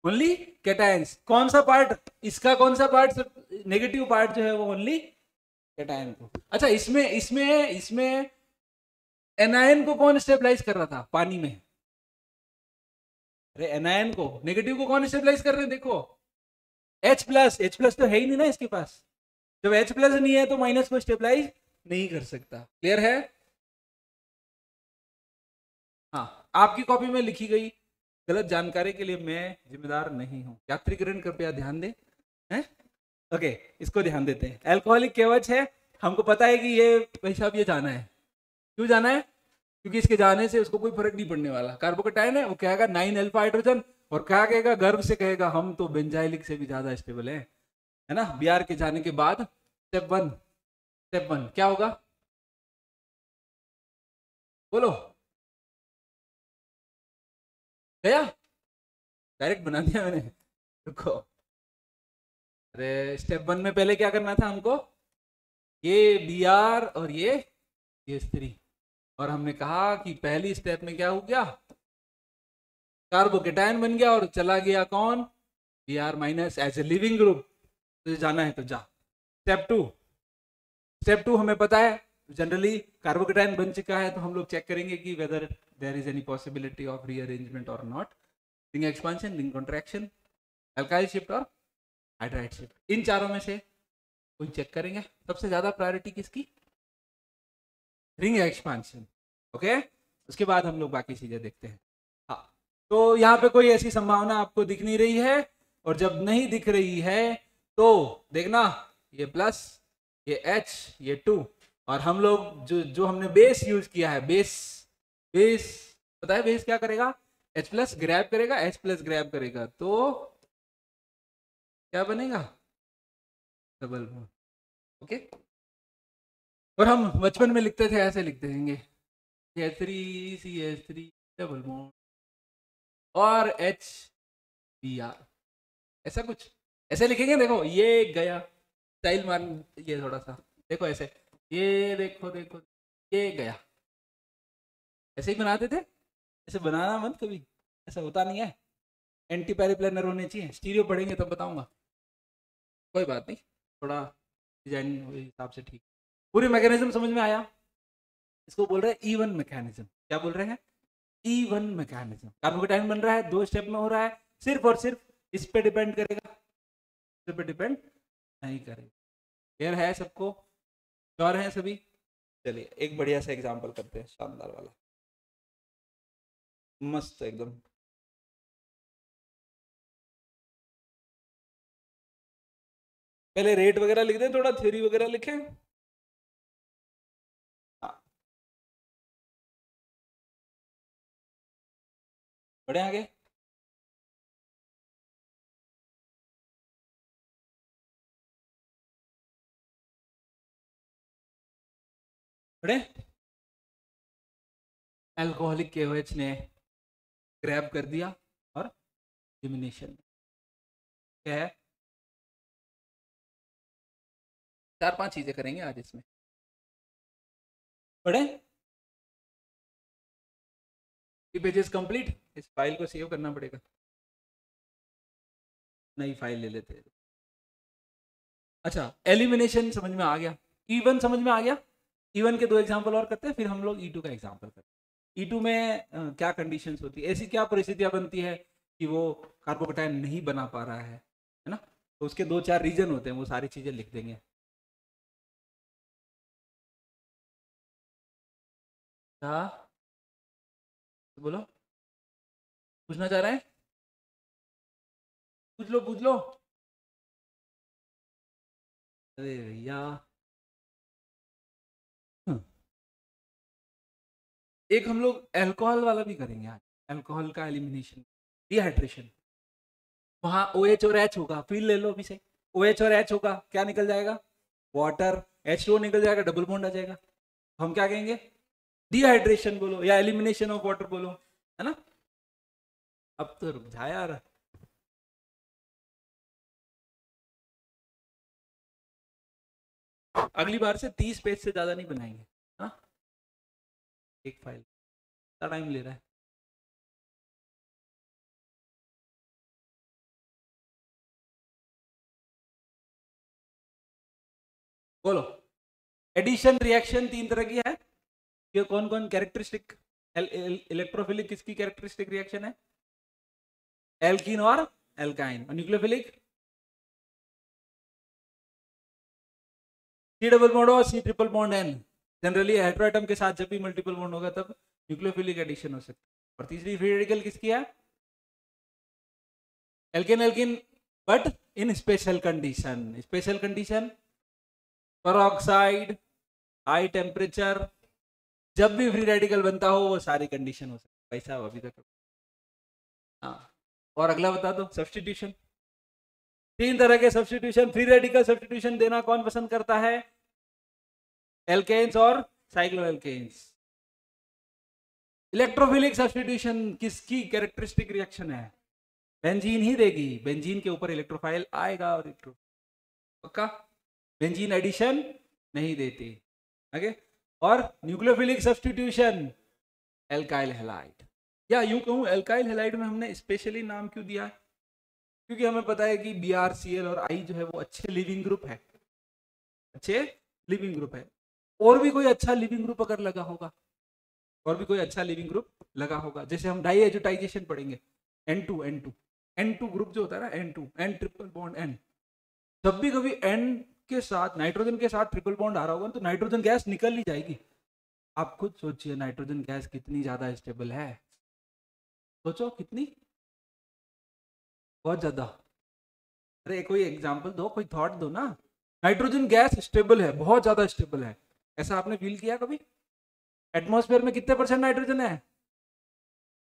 Only cations. कौन सा पार्ट, इसका कौन सा पार्ट नेगेटिव पार्ट जो है वो ओनली कैटायन को। अच्छा, इसमें इसमें इसमें एनायन को कौन स्टेबलाइज कर रहा था पानी में? अरे एनायन को, नेगेटिव को कौन स्टेबलाइज कर रहे हैं? देखो H प्लस, H प्लस तो है ही नहीं ना इसके पास। जब H प्लस नहीं है तो माइनस को स्टेबलाइज नहीं कर सकता। क्लियर है? हाँ, आपकी कॉपी में लिखी गई गलत जानकारी के लिए मैं जिम्मेदार नहीं हूं। यात्रीकरण कृपया ध्यान दें। हैं? ओके, इसको ध्यान देते हैं। अल्कोहलिक केवच है, हमको पता है कि ये भाई साहब ये जाना है। क्यों जाना है? क्योंकि इसके जाने से उसको कोई फर्क नहीं पड़ने वाला। कार्बोकेटायन है, वो कहेगा 9 अल्फा हाइड्रोजन और क्या कहेगा? गर्व से कहेगा हम तो बेंजाइलिक से भी ज्यादा स्टेबल है ना। Br के जाने के बाद स्टेप वन क्या होगा? बोलो, गया? डायरेक्ट बना दिया मैंने, रुको। अरे स्टेप 1 में पहले क्या करना था हमको? ये Br और ये स्त्री, और हमने कहा कि पहली स्टेप में क्या हो गया? कार्बोकेटायन बन गया और चला गया कौन? Br minus as a leaving group. तुझे जाना है तो जा। स्टेप टू हमें पता है जनरली कार्बोकेटायन बन चुका है, तो हम लोग चेक करेंगे कि whether there is any possibility of rearrangement or not. Ring expansion, ring contraction, alkyl shift और हाइड्राइड शिफ्ट, इन चारों में से कोई चेक करेंगे। सबसे ज्यादा प्रायोरिटी किसकी? Ring expansion. ओके, उसके बाद हम लोग बाकी चीजें देखते हैं। हाँ, तो यहाँ पे कोई ऐसी संभावना आपको दिख नहीं रही है, और जब नहीं दिख रही है तो देखना ये प्लस, ये H, ये 2, और हम लोग जो जो हमने बेस यूज किया है, बेस बेस पता है बेस क्या करेगा? H प्लस ग्रैब करेगा, H प्लस ग्रैब करेगा तो क्या बनेगा? Double bond. ओके, और हम बचपन में लिखते थे, ऐसे लिखते रहेंगे CH3 डबल बॉन्ड और HBr, ऐसा कुछ ऐसे लिखेंगे। देखो ये गया स्टाइल मान, ये थोड़ा सा देखो ऐसे, ये देखो देखो ये गया, ऐसे ही बनाते थे। ऐसे बनाना मत कभी, ऐसा होता नहीं है। एंटी पेरिप्लेनर होने चाहिए। स्टीरियो पढ़ेंगे तब बताऊंगा, कोई बात नहीं, थोड़ा डिजाइन हिसाब से ठीक। पूरी मैकेनिज्म समझ में आया? इसको बोल रहे हैं इवन मैकेनिज्म। क्या बोल रहे हैं? Even mechanism. कार्बोकेटायन बन रहा है, 2 स्टेप में हो रहा है, सिर्फ और सिर्फ इस पे डिपेंड करेगा, इस पे डिपेंड नहीं करेगा। क्लियर है सबको? श्योर है सभी? चलिए एक बढ़िया सा एग्जांपल करते हैं, शानदार वाला, मस्त एकदम। पहले रेट वगैरह लिख दें, थोड़ा थ्योरी वगैरह लिखें। हाँ, बढ़े आगे। बढ़े। अल्कोहलिक KOH ने ग्रैब कर दिया और एलिमिनेशन क्या है? 4-5 चीजें करेंगे आज इसमें। बढ़े। Pages complete. इस फाइल को सेव करना पड़ेगा, नई फाइल ले लेते हैं। अच्छा, एलिमिनेशन समझ में आ गया, E1 समझ में आ गया। E1 के 2 एग्जांपल और करते हैं, फिर हम लोग E2 का एग्जांपल करते हैं। E2 में क्या कंडीशंस होती है, ऐसी क्या परिस्थितियां बनती है कि वो कार्बोकैटायन नहीं बना पा रहा है ना। तो उसके 2-4 रीजन होते हैं, वो सारी चीजें लिख देंगे। हाँ बोलो, पूछना चाह रहे हैं, पूछ लो पूछ लो। अरे भैया, एक हम लोग अल्कोहल वाला भी करेंगे आज, अल्कोहल का एलिमिनेशन, डिहाइड्रेशन। वहां OH और H होगा, फिर ले लो अभी से, OH और H होगा, क्या निकल जाएगा, वाटर, H2O निकल जाएगा, डबल बॉन्ड आ जाएगा। हम क्या कहेंगे, डिहाइड्रेशन बोलो या एलिमिनेशन ऑफ वाटर बोलो, है ना। अब तो रुक जा यार, अगली बार से 30 पेज से ज्यादा नहीं बनाएंगे। हाँ, एक फाइल, कितना टाइम ले रहा है। बोलो, एडिशन रिएक्शन 3 तरह की है, ये कौन कौन कैरेक्टरिस्टिक, इलेक्ट्रोफिलिक किसकी कैरेक्टरिस्टिक रिएक्शन है, एल्कीन और एल्काइन, और न्यूक्लियोफिलिक C डबल बॉन्ड और C triple bond N। Generally heteroatom के साथ जब भी मल्टीपल बॉन्ड होगा तब न्यूक्लियोफिलिक एडिशन हो सकता है। और तीसरी फ्री रेडिकल किसकी है, alkane alkene, but in special condition, special condition peroxide, high temperature, जब भी फ्री रेडिकल बनता हो वो सारी कंडीशन हो सकती है। पैसा अभी तक, हाँ। और अगला बता दो, सब्सटीट्यूशन, 3 तरह के सब्सटीट्यूशन, फ्री रेडिकल सब्सटीट्यूशन देना कौन पसंद करता है, एल्केन्स और साइक्लोएल्केन्स। इलेक्ट्रोफिलिक सब्सटीट्यूशन किसकी कैरेक्टरिस्टिक रिएक्शन है, बेंजीन ही देगी, बेंजीन के ऊपर इलेक्ट्रोफाइल आएगा और पक्का, बेंजीन एडिशन नहीं देती। ओके, और न्यूक्लियोफिलिक सब्सटीट्यूशन एल्काइल हैलाइड, या यूं कहूं एल्काइल हैलाइड में हमने स्पेशली नाम क्यों दिया है, क्योंकि हमें पता है कि BrCl और I जो है वो अच्छे लिविंग ग्रुप है, अच्छे लिविंग ग्रुप है। और भी कोई अच्छा लिविंग ग्रुप अगर लगा होगा, और भी कोई अच्छा लिविंग ग्रुप लगा होगा, जैसे हम डाई एजुटाइजेशन पढ़ेंगे, N2 ग्रुप जो होता है ना, N ट्रिपल बॉन्ड N, जब भी कभी N के साथ नाइट्रोजन के साथ ट्रिपल बॉन्ड आ रहा होगा तो नाइट्रोजन गैस निकल ही जाएगी। आप खुद सोचिए नाइट्रोजन गैस कितनी ज्यादा स्टेबल है, सोचो कितनी, बहुत ज्यादा। अरे कोई एग्जांपल दो, कोई थॉट दो ना, नाइट्रोजन गैस स्टेबल है, बहुत ज्यादा स्टेबल है, ऐसा आपने फील किया कभी। एटमॉस्फेयर में कितने परसेंट नाइट्रोजन है,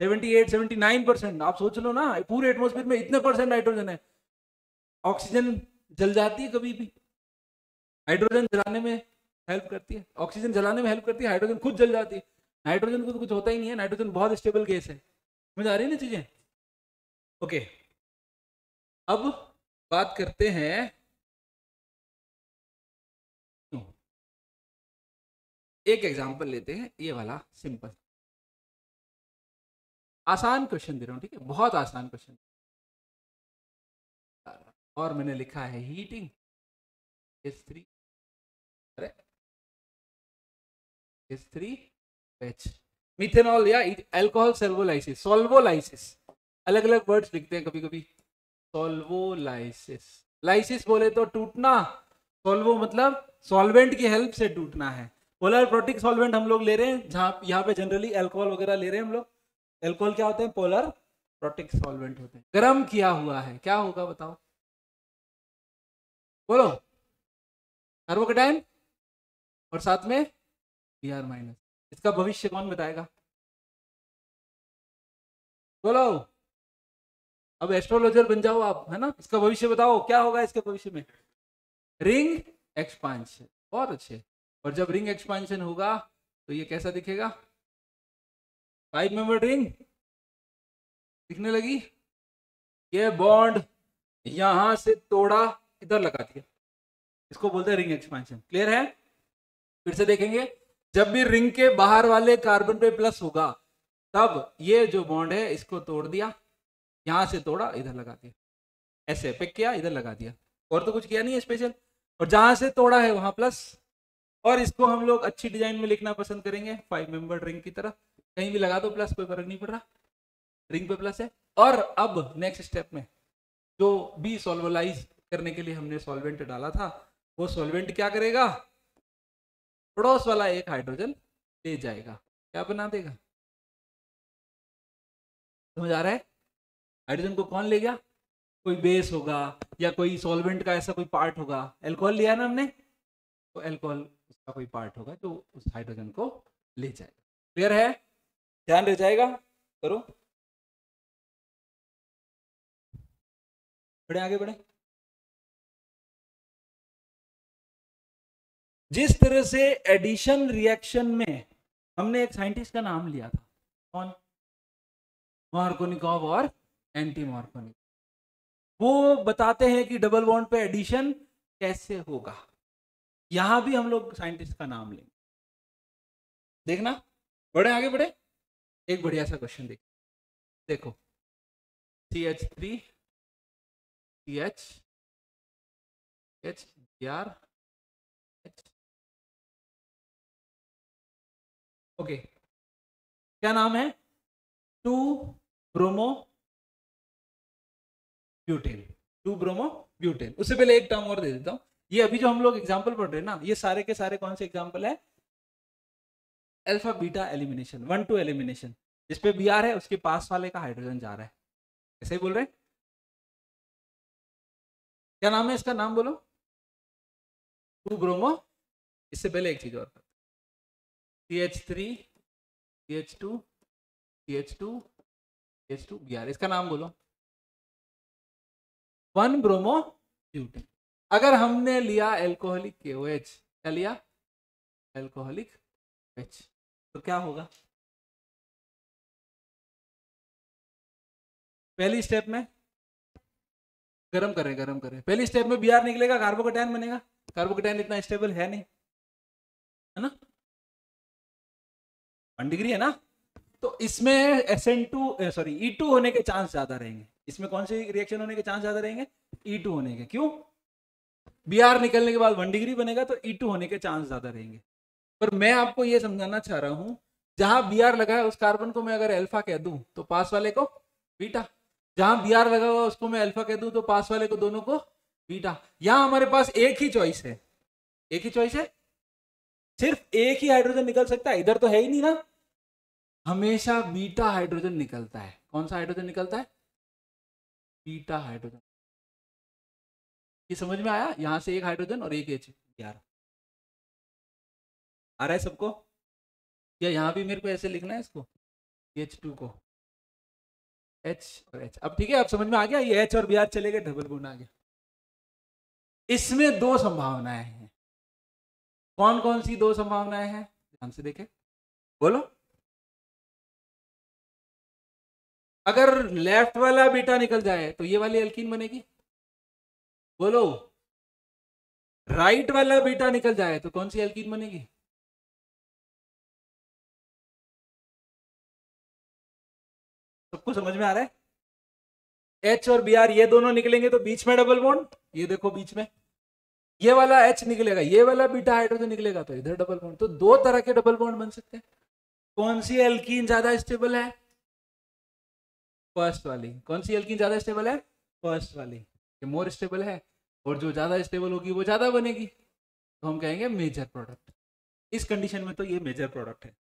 78-79%। आप सोच लो ना, पूरे एटमॉस्फेयर में इतने परसेंट नाइट्रोजन है। ऑक्सीजन जल जाती है कभी भी, हाइड्रोजन जलाने में हेल्प करती है, ऑक्सीजन जलाने में हेल्प करती है, हाइड्रोजन खुद जल जाती है। नाइट्रोजन को तो कुछ होता ही नहीं है, नाइट्रोजन बहुत स्टेबल गैस है। समझ आ रही है ना चीजें। ओके, अब बात करते हैं, एक एग्जांपल लेते हैं, ये वाला सिंपल आसान क्वेश्चन दे रहा हूं, ठीक है, बहुत आसान क्वेश्चन। और मैंने लिखा है हीटिंग H3, अरे H3H, मिथेनॉल या अल्कोहल सॉल्वोलाइसिस, सॉल्वोलाइसिस अलग अलग वर्ड्स लिखते हैं कभी कभी, सॉल्वोलाइसिस, लाइसिस बोले तो टूटना, सॉल्वो मतलब सॉल्वेंट की हेल्प से टूटना है। पोलर प्रोटिक सॉल्वेंट हम लोग ले रहे हैं, जहां यहाँ पे जनरली अल्कोहल वगैरह ले रहे हैं हम लोग। अल्कोहल क्या होते हैं, पोलर प्रोटिक सॉल्वेंट होते हैं। गर्म किया हुआ है, क्या होगा बताओ, बोलो, कार्बोकेटाइन और साथ में Br-, इसका भविष्य कौन बताएगा, बोलो, अब एस्ट्रोलॉजर बन जाओ आप, है ना, इसका भविष्य बताओ क्या होगा इसके भविष्य में, रिंग एक्सपांशन, बहुत अच्छे। और जब रिंग एक्सपांशन होगा तो ये कैसा दिखेगा, 5 मेंबर रिंग दिखने लगी, ये बॉन्ड यहां से तोड़ा इधर लगा दिया, इसको बोलते हैं रिंग एक्सपांशन। क्लियर है, फिर से देखेंगे, जब भी रिंग के बाहर वाले कार्बन पे प्लस होगा तब ये जो बॉन्ड है इसको तोड़ दिया, यहां से तोड़ा इधर लगा दिया, ऐसे पिक किया इधर लगा दिया, और तो कुछ किया नहीं है स्पेशल। और जहां से तोड़ा है वहां प्लस, और इसको हम लोग अच्छी डिजाइन में लिखना पसंद करेंगे 5 मेंबर रिंग की तरह, कहीं भी लगा दो प्लस, कोई फर्क नहीं पड़ रहा, रिंग पे प्लस है। और अब नेक्स्ट स्टेप में जो भी सॉल्वलाइज करने के लिए हमने सॉल्वेंट डाला था, वो सॉल्वेंट क्या करेगा, पड़ोस वाला एक हाइड्रोजन ले जाएगा, क्या बना देगा, समझ आ रहा है? हाइड्रोजन को कौन ले गया, कोई बेस होगा या कोई सॉल्वेंट का ऐसा कोई पार्ट होगा, अल्कोहल लिया ना हमने, तो अल्कोहल उसका कोई पार्ट होगा जो उस हाइड्रोजन को ले जाएगा। क्लियर है? ध्यान रह जाएगा, करो, बढ़े आगे बढ़े। जिस तरह से एडिशन रिएक्शन में हमने एक साइंटिस्ट का नाम लिया था, कौन, मार्कोनिकॉव और एंटी मार्कोनिकॉव, वो बताते हैं कि डबल बॉन्ड पे एडिशन कैसे होगा। यहां भी हम लोग साइंटिस्ट का नाम लेंगे, देखना, बढ़े आगे बढ़े। एक बढ़िया सा क्वेश्चन देखो, CH3 CH Br H, okay, क्या नाम है, 2 ब्रोमो ब्यूटेन, 2 ब्रोमो ब्यूटेन। उससे पहले एक टर्म और दे देता हूं, ये अभी जो हम लोग एग्जांपल पढ़ रहे हैं ना, ये सारे के सारे कौन से एग्जांपल है, अल्फा बीटा एलिमिनेशन, 1-2 एलिमिनेशन। जिस पे Br है उसके पास वाले का हाइड्रोजन जा रहा है, ऐसे ही बोल रहे हैं। क्या नाम है इसका, नाम बोलो, 2 ब्रोमो, इससे पहले एक चीज और, CH3 CH2 CH2 CH2 Br, इसका नाम बोलो, 1 ब्रोमो ब्यूटेन। अगर हमने लिया एल्कोहलिक KOH, क्या लिया, एल्कोहलिक H, तो क्या होगा, पहली स्टेप में गरम करें, पहली स्टेप में Br निकलेगा, कार्बोकेटायन बनेगा, कार्बोकेटायन इतना स्टेबल है नहीं, है ना, 1 डिग्री है ना, तो इसमें SN2 सॉरी E2 होने के चांस ज्यादा रहेंगे। इसमें कौन सी रिएक्शन होने के चांस ज्यादा रहेंगे, E2 होने के, क्यों, Br निकलने के बाद 1 डिग्री बनेगा, तो E2 होने के चांस ज्यादा रहेंगे। पर मैं आपको यह समझाना चाह रहा हूं, जहां Br लगा है उस कार्बन को मैं अगर अल्फा कह दूं तो पास वाले को बीटा, जहां Br लगा हुआ उसको मैं अल्फा कह दूं तो पास वाले को दोनों को बीटा। यहां हमारे पास एक ही चॉइस है, एक ही चॉइस है, सिर्फ एक ही हाइड्रोजन निकल सकता है, इधर तो है ही नहीं ना, हमेशा बीटा हाइड्रोजन निकलता है। कौन सा हाइड्रोजन निकलता है, बीटा हाइड्रोजन। ये समझ में आया, यहां से एक हाइड्रोजन और एक H, आ रहा है सबको, या यहां भी मेरे को ऐसे लिखना है इसको, H2 को H और H। अब ठीक है, अब समझ में आ गया, ये H और Br चले गए, डबल बॉन्ड आ गया। इसमें 2 संभावनाएं हैं, कौन कौन सी 2 संभावनाएं हैं, ध्यान से देखें, बोलो। अगर लेफ्ट वाला बीटा निकल जाए तो ये वाली एल्कीन बनेगी, बोलो। राइट वाला बीटा निकल जाए तो कौन सी एल्कीन बनेगी, सबको समझ में आ रहा है, H और Br ये दोनों निकलेंगे तो बीच में डबल बॉन्ड, ये देखो बीच में ये वाला H निकलेगा, ये वाला बीटा हाइड्रोजन निकलेगा, तो इधर डबल बॉन्ड। तो 2 तरह के डबल बॉन्ड बन सकते हैं। कौन सी एल्कीन ज्यादा स्टेबल है, फर्स्ट वाली। कौन सी एल्कीन ज्यादा स्टेबल है, फर्स्ट वाली, ये मोर स्टेबल है, और जो ज्यादा स्टेबल होगी वो ज्यादा बनेगी, तो हम कहेंगे मेजर प्रोडक्ट। इस कंडीशन में तो ये मेजर प्रोडक्ट है।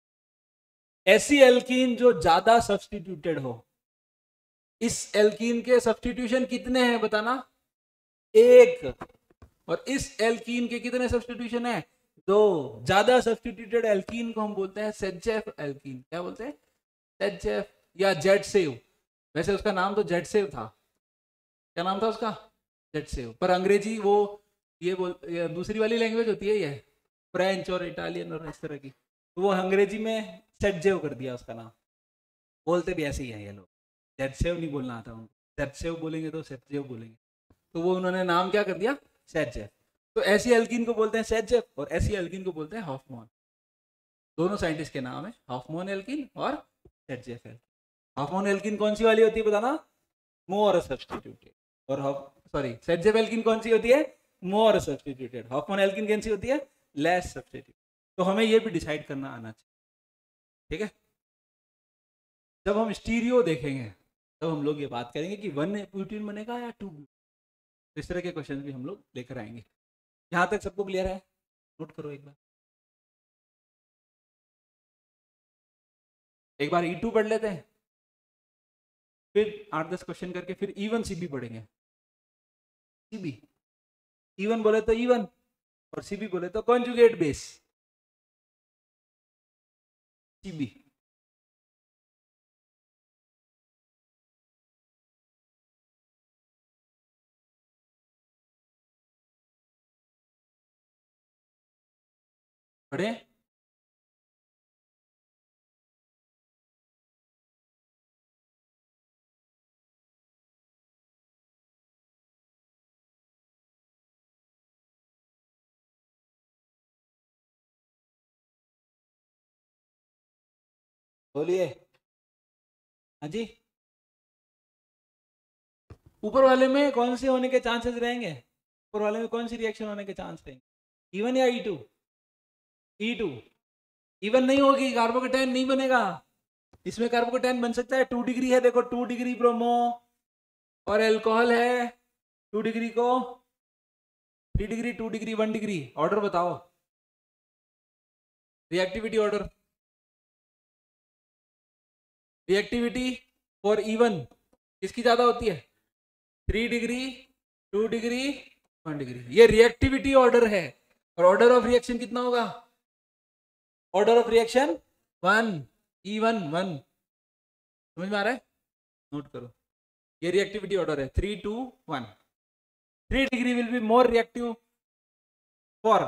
ऐसी एल्कीन जो ज्यादा सब्स्टिट्यूटेड हो, इस एल्कीन के सब्स्टिट्यूशन कितने हैं बताना, 1, और इस एल्कीन के कितने सब्स्टिट्यूशन है, 2। ज्यादा सब्स्टिट्यूटेड एल्कीन को हम बोलते हैं सेजेफ एल्कीन। क्या बोलते हैं, सेजेफ या जेडसेव। वैसे उसका नाम तो जेडसेव था, क्या नाम था उसका, जेडसेव, पर अंग्रेजी वो ये दूसरी वाली लैंग्वेज होती है, ये फ्रेंच और इटालियन और इस तरह की, तो वो अंग्रेजी में सेजेव कर दिया उसका नाम, बोलते भी ऐसे ही है ये लोग, जेडसेव नहीं बोलना आता उनको, जेडसेव बोलेंगे तो सेजेव बोलेंगे, तो वो उन्होंने नाम क्या कर दिया, सेजेफ। तो ऐसी एल्कीन को बोलते हैं सेजेफ, और ऐसी एल्कीन को बोलते हैं हॉफमैन। दोनों साइंटिस्ट के नाम है, हॉफमैन एल्कीन और सेजेफ एल्कीन। हॉफमैन एल्कीन कौन सी वाली होती है बताना, मोर सब्स्टिट्यूटेड, और सॉरी सेजेफ एल्कीन कौन सी होती है, मोर सब्स्टिट्यूटेड, हॉफमैन एल्किन कैसी होती है, लेस सब्स्टिट्यूट। तो हमें ये भी डिसाइड करना आना चाहिए, ठीक है। जब हम स्टीरियो देखेंगे तब हम लोग ये बात करेंगे कि 1 ब्यूटीन बनेगा या 2 ब्यूटीन। इस तरह के क्वेश्चन भी हम लोग लेकर आएंगे। यहां तक सबको क्लियर है? नोट करो एक बार E2 पढ़ लेते हैं, फिर 8-10 क्वेश्चन करके फिर E1 CB पढ़ेंगे। CB E1 बोले तो E1 और CB बोले तो कॉन्जुगेट बेस CB। पढ़े? बोलिए। हाँ जी, ऊपर वाले में कौन से होने के चांसेस रहेंगे? ऊपर वाले में कौन सी रिएक्शन होने के चांस रहेंगे? E1 या E2? E2। E1 नहीं होगी, कार्बोकेटाइन नहीं बनेगा। इसमें कार्बोकेटाइन बन सकता है, 2 डिग्री है, देखो 2 डिग्री ब्रोमो और अल्कोहल है 2 डिग्री को, 3 डिग्री, 2 डिग्री, 1 डिग्री। ऑर्डर बताओ, reactivity order. Reactivity for E1 किसकी ज्यादा होती है? 3 डिग्री, 2 डिग्री, 1 डिग्री। ये रिएक्टिविटी ऑर्डर है। और ऑर्डर ऑफ रिएक्शन कितना होगा? Order of reaction 1, E1 1। समझ में आ रहा है? नोट करो, ये रिएक्टिविटी ऑर्डर है 3, 2, 1। 3 degree will be more reactive for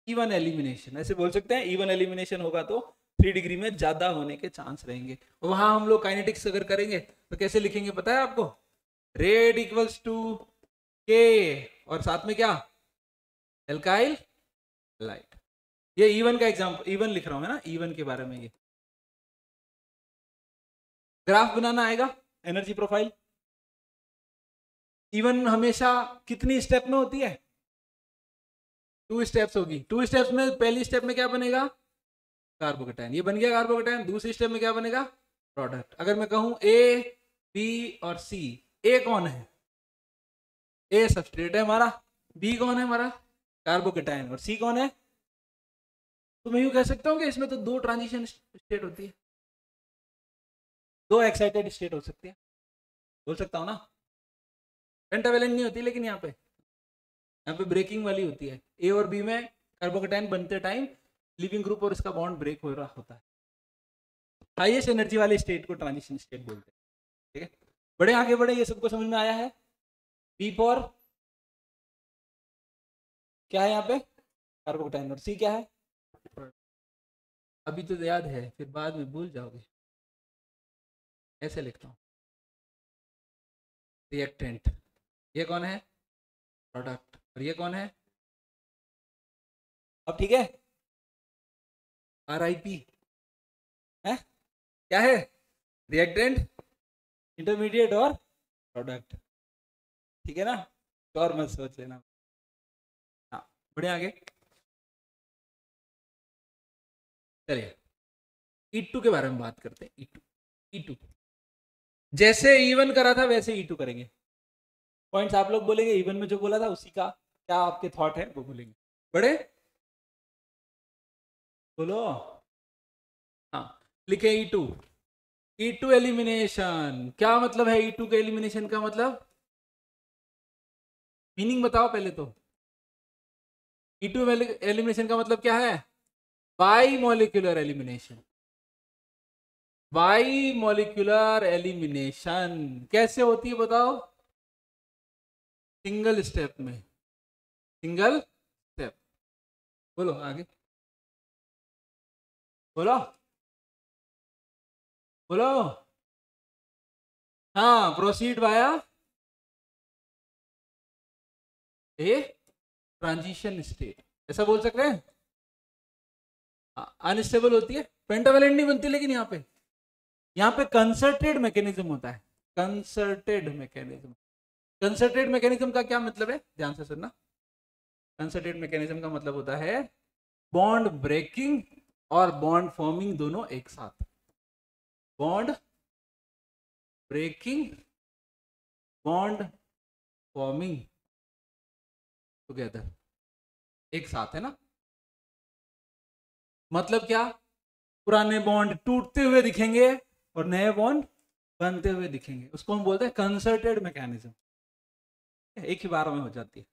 E1 elimination. ऐसे बोल सकते हैं, E1 एलिमिनेशन होगा तो 3 डिग्री में ज्यादा होने के चांस रहेंगे। वहां हम लोग काइनेटिक्स अगर करेंगे तो कैसे लिखेंगे पता है आपको? रेड इक्वल्स टू के और साथ में क्या? Alkyl light. ये E1 का एग्जांपल, E1 लिख रहा हूं, है ना, E1 के बारे में। ये ग्राफ बनाना आएगा, एनर्जी प्रोफाइल। E1 हमेशा कितनी स्टेप में होती है? 2 स्टेप्स होगी। 2 स्टेप्स में पहली स्टेप में क्या बनेगा? कार्बोकेटाइन। ये बन गया कार्बोकेटाइन। दूसरी स्टेप में क्या बनेगा? प्रोडक्ट। अगर मैं कहूं A, B और C, A कौन है? A सबस्ट्रेट है हमारा, B कौन है हमारा? कार्बोकेटाइन, और C कौन है? तो मैं यूं कह सकता हूं कि इसमें तो 2 ट्रांजिशन स्टेट होती है, 2 एक्साइटेड स्टेट हो सकती है, बोल सकता हूं ना। पेंटावेलेंट नहीं होती, लेकिन यहाँ पे ब्रेकिंग वाली होती है। ए और बी में कार्बोकेटाइन बनते टाइम लिविंग ग्रुप और इसका बॉन्ड ब्रेक हो रहा होता है। हाईएस्ट एनर्जी वाले स्टेट को ट्रांजिशन स्टेट बोलते हैं, ठीक है। बड़े आगे बढ़े, ये सबको समझ में आया है? बी फॉर क्या है यहाँ पे? कार्बोकेटाइन। और सी क्या है? अभी तो याद है, फिर बाद में भूल जाओगे। ऐसे लिखता हूँ, रिएक्टेंट। ये कौन है? प्रोडक्ट। और ये कौन है? अब ठीक है, RIP है क्या है? रिएक्टेंट, इंटरमीडिएट और प्रोडक्ट, ठीक है ना। तो और मत सोच लेना। हाँ, बढ़े आगे। चलिए E2 के बारे में बात करते हैं। E2 जैसे E1 करा था वैसे E2 करेंगे। पॉइंट्स आप लोग बोलेंगे, E1 में जो बोला था उसी का क्या आपके थॉट है वो बोलेंगे। बड़े बोलो। हाँ, लिखे E2 एलिमिनेशन। क्या मतलब है E2 के एलिमिनेशन का? मतलब मीनिंग बताओ पहले तो। E2 एलिमिनेशन का मतलब क्या है? By molecular elimination. By molecular elimination कैसे होती है बताओ? सिंगल स्टेप में, सिंगल स्टेप। बोलो आगे, बोलो बोलो। हाँ, proceed via a transition state, ऐसा बोल सकते हैं। अनस्टेबल होती है, पेंटावेलेंट नहीं बनती, लेकिन यहाँ पे कंसर्टेड मैकेनिज्म होता है। Concerted mechanism. कंसर्टेड मैकेनिज्म का क्या मतलब है? ध्यान से सुनना। कंसर्टेड मैकेनिज्म का मतलब होता है बॉन्ड ब्रेकिंग और बॉन्ड फॉर्मिंग दोनों एक साथ। Bond breaking, bond forming together, एक साथ है ना। मतलब क्या, पुराने बॉन्ड टूटते हुए दिखेंगे और नए बॉन्ड बनते हुए दिखेंगे, उसको हम बोलते हैं कंसर्टेड मैकेनिज्म। एक ही बार में हो जाती है।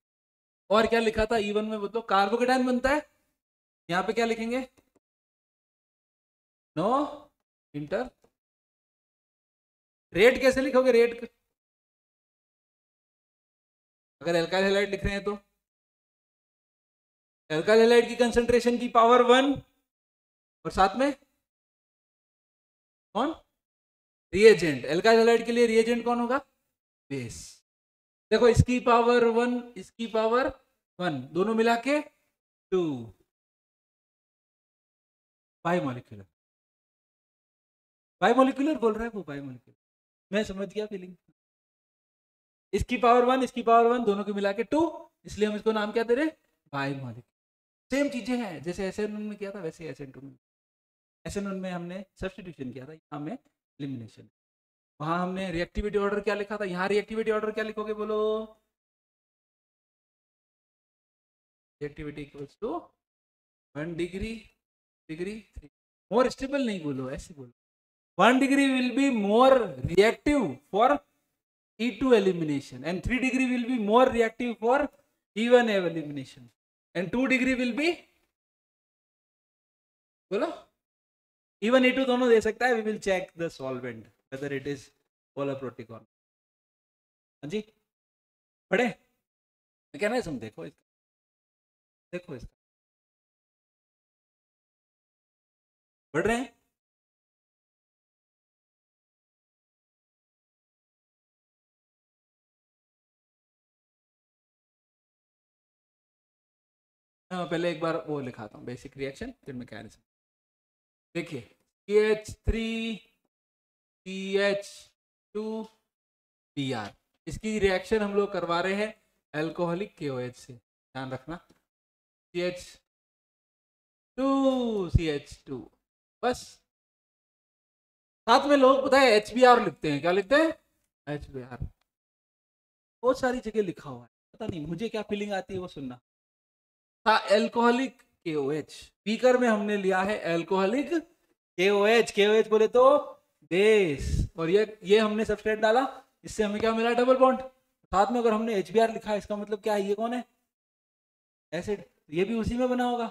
और क्या लिखा था E1 में, बोलो कार्बोकेटाइन बनता है, यहां पे क्या लिखेंगे, नो इंटर। रेट कैसे लिखोगे, रेट अगर एल्काइल हैलाइड लिख रहे हैं तो एल्काइल हैलाइड की कंसंट्रेशन की पावर 1 और साथ में कौन, रिएजेंट। एल्काइल हैलाइड के लिए रिएजेंट कौन होगा, बेस। देखो इसकी पावर 1, इसकी पावर 1, दोनों मिला के 2, बाइमोलिक्यूलर। बाइमोलिक्यूलर बोल रहा है वो, बाइमोलिक्यूलर, मैं समझ गया फीलिंग। इसकी पावर 1, इसकी पावर 1, दोनों को मिला के 2, इसलिए हम इसको नाम क्या दे रहे हैं, बाइमोलिक्यूलर। सेम चीजें हैं जैसे SN1 में किया था वैसे SN2 में। SN1 में हमने सब्स्टिट्यूशन किया था, यहाँ में एलिमिनेशन। वहां हमने रिएक्टिविटी ऑर्डर क्या लिखा था, यहाँ रिएक्टिविटी ऑर्डर क्या लिखोगे बोलो, reactivity equals to 1 degree, degree 3। More stable नहीं बोलो, ऐसे बोलो 1 degree will be more reactive for E2 elimination and 3 degree will be more reactive for E1 elimination and 2 degree will be, बोलो E1 E2 दोनों दे सकता है। we will check the solvent whether it is polar proticon। हाँ जी पढ़े, क्या ना तुम देखो इसका, देखो इसका, पढ़ रहे हैं। पहले एक बार वो लिखाता हूँ, बेसिक रिएक्शन फिर मैकेनिज्म। देखिए CH3CH2Br, इसकी रिएक्शन हम लोग करवा रहे हैं एल्कोहलिक KOH से, ध्यान रखना। CH2CH2 बस। साथ में लोग पता है HBr लिखते हैं, क्या लिखते हैं, HBr। बहुत सारी जगह लिखा हुआ है, पता नहीं मुझे क्या फीलिंग आती है वो सुनना। था एल्कोहलिक KOH, स्पीकर में हमने लिया है एल्कोहलिक KOH। KOH बोले तो बेस, और ये हमने सब्सट्रेट डाला, इससे हमें क्या मिला, डबल बॉन्ड। साथ में अगर हमने HBr लिखा है, इसका मतलब क्या है, ये कौन है, एसिड। ये भी उसी में बना होगा,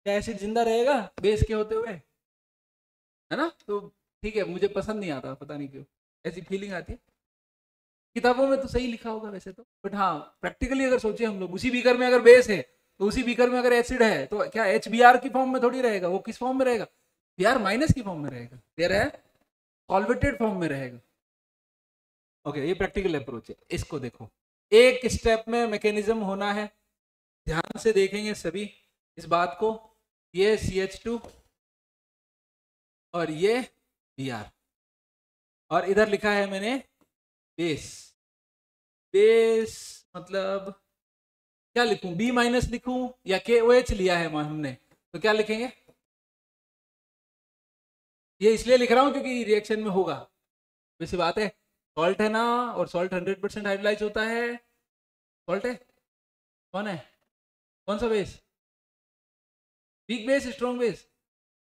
क्या एसिड जिंदा रहेगा बेस के होते हुए, है ना। तो ठीक है, मुझे पसंद नहीं आता, पता नहीं क्यों ऐसी फीलिंग आती है। किताबों में तो सही लिखा होगा वैसे तो, बट हाँ प्रैक्टिकली अगर सोचे हम लोग, उसी बीकर में अगर बेस है तो उसी बीकर में अगर एसिड है तो क्या HBr की फॉर्म में थोड़ी रहेगा, वो किस फॉर्म में रहेगा, Br माइनस की फॉर्म में रहेगा, क्लियर है, सॉल्वेटेड फॉर्म में रहेगा। ओके ये प्रैक्टिकल अप्रोच है। इसको देखो, एक स्टेप में मैकेनिज्म होना है, ध्यान से देखेंगे सभी इस बात को। ये CH2 और ये Br, और इधर लिखा है मैंने बेस। बेस मतलब क्या लिखूं, B माइनस लिखूं या KOH लिया है हमने, तो क्या लिखेंगे, ये इसलिए लिख रहा हूं क्योंकि रिएक्शन में होगा, वैसी बात है। सॉल्ट है ना, और सॉल्ट 100% हाइड्रोलाइज होता है, सॉल्ट है, कौन है, कौन सा base, weak base, strong base,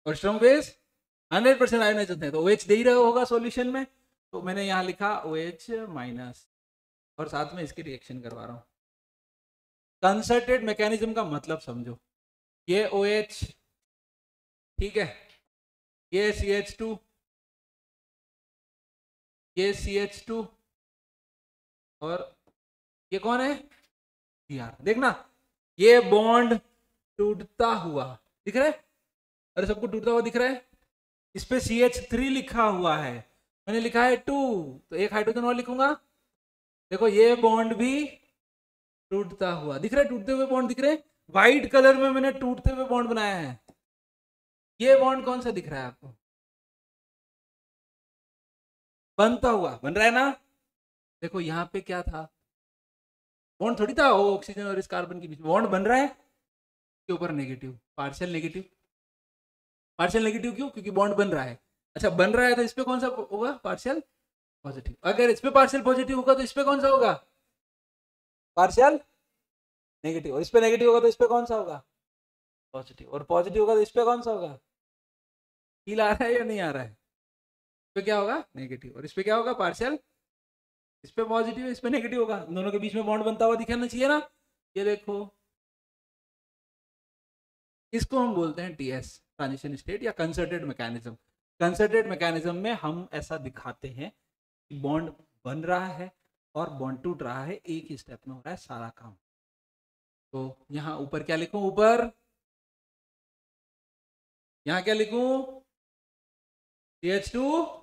और स्ट्रॉन्ग बेस 100% आयोनाइज होते हैं, तो OH दे ही रहा होगा सॉल्यूशन में, तो मैंने यहाँ लिखा OH माइनस, और साथ में इसकी रिएक्शन करवा रहा हूँ। कंसर्टेड मैकेनिज्म का मतलब समझो, ये OH, ठीक है, ये CH2, ये CH2, और ये कौन है, Br। देखना ये बॉन्ड टूटता हुआ दिख रहा है, अरे सबको टूटता हुआ दिख रहा है, इस पे CH3 लिखा हुआ है, मैंने लिखा है 2, तो एक हाइड्रोजन और लिखूंगा। देखो ये बॉन्ड भी टूटता हुआ दिख रहा है, टूटते हुए बॉन्ड दिख रहे हैं, व्हाइट कलर में मैंने टूटते हुए बॉन्ड बनाया है। ये बॉन्ड कौन सा दिख रहा है आपको, बनता हुआ, बन रहा है ना। देखो यहाँ पे क्या था, बॉन्ड थोड़ी था वो ऑक्सीजन और इस कार्बन के बीच में, बॉन्ड बन रहा है के ऊपर negative, partial negative. Partial negative क्यों? क्योंकि बॉन्ड बन रहा है। अच्छा बन रहा है तो इस पे कौन सा होगा? Partial positive. अगर इस पे पार्शियल पॉजिटिव होगा तो इस पे कौन सा होगा? Partial negative. और इस पे नेगेटिव होगा तो इस पे कौन सा होगा? पॉजिटिव। और पॉजिटिव होगा तो इस पे कौन सा होगा? फील आ रहा है या नहीं आ रहा है? इस पे क्या होगा? नेगेटिव। और इस पे क्या होगा? पार्शियल। इस पे पॉजिटिव, इस पे नेगेटिव होगा, दोनों के बीच में बॉन्ड बनता हुआ दिखाना चाहिए ना। ये देखो, इसको हम बोलते हैं टीएस, ट्रांजिशन स्टेट या कंसर्टेड मैकेनिज्म। कंसर्टेड मैकेनिज्म में हम ऐसा दिखाते हैं कि बॉन्ड बन रहा है और बॉन्ड टूट रहा है, एक ही स्टेप में हो रहा है सारा काम। तो यहाँ ऊपर क्या लिखूं? ऊपर यहाँ क्या लिखूं? CH2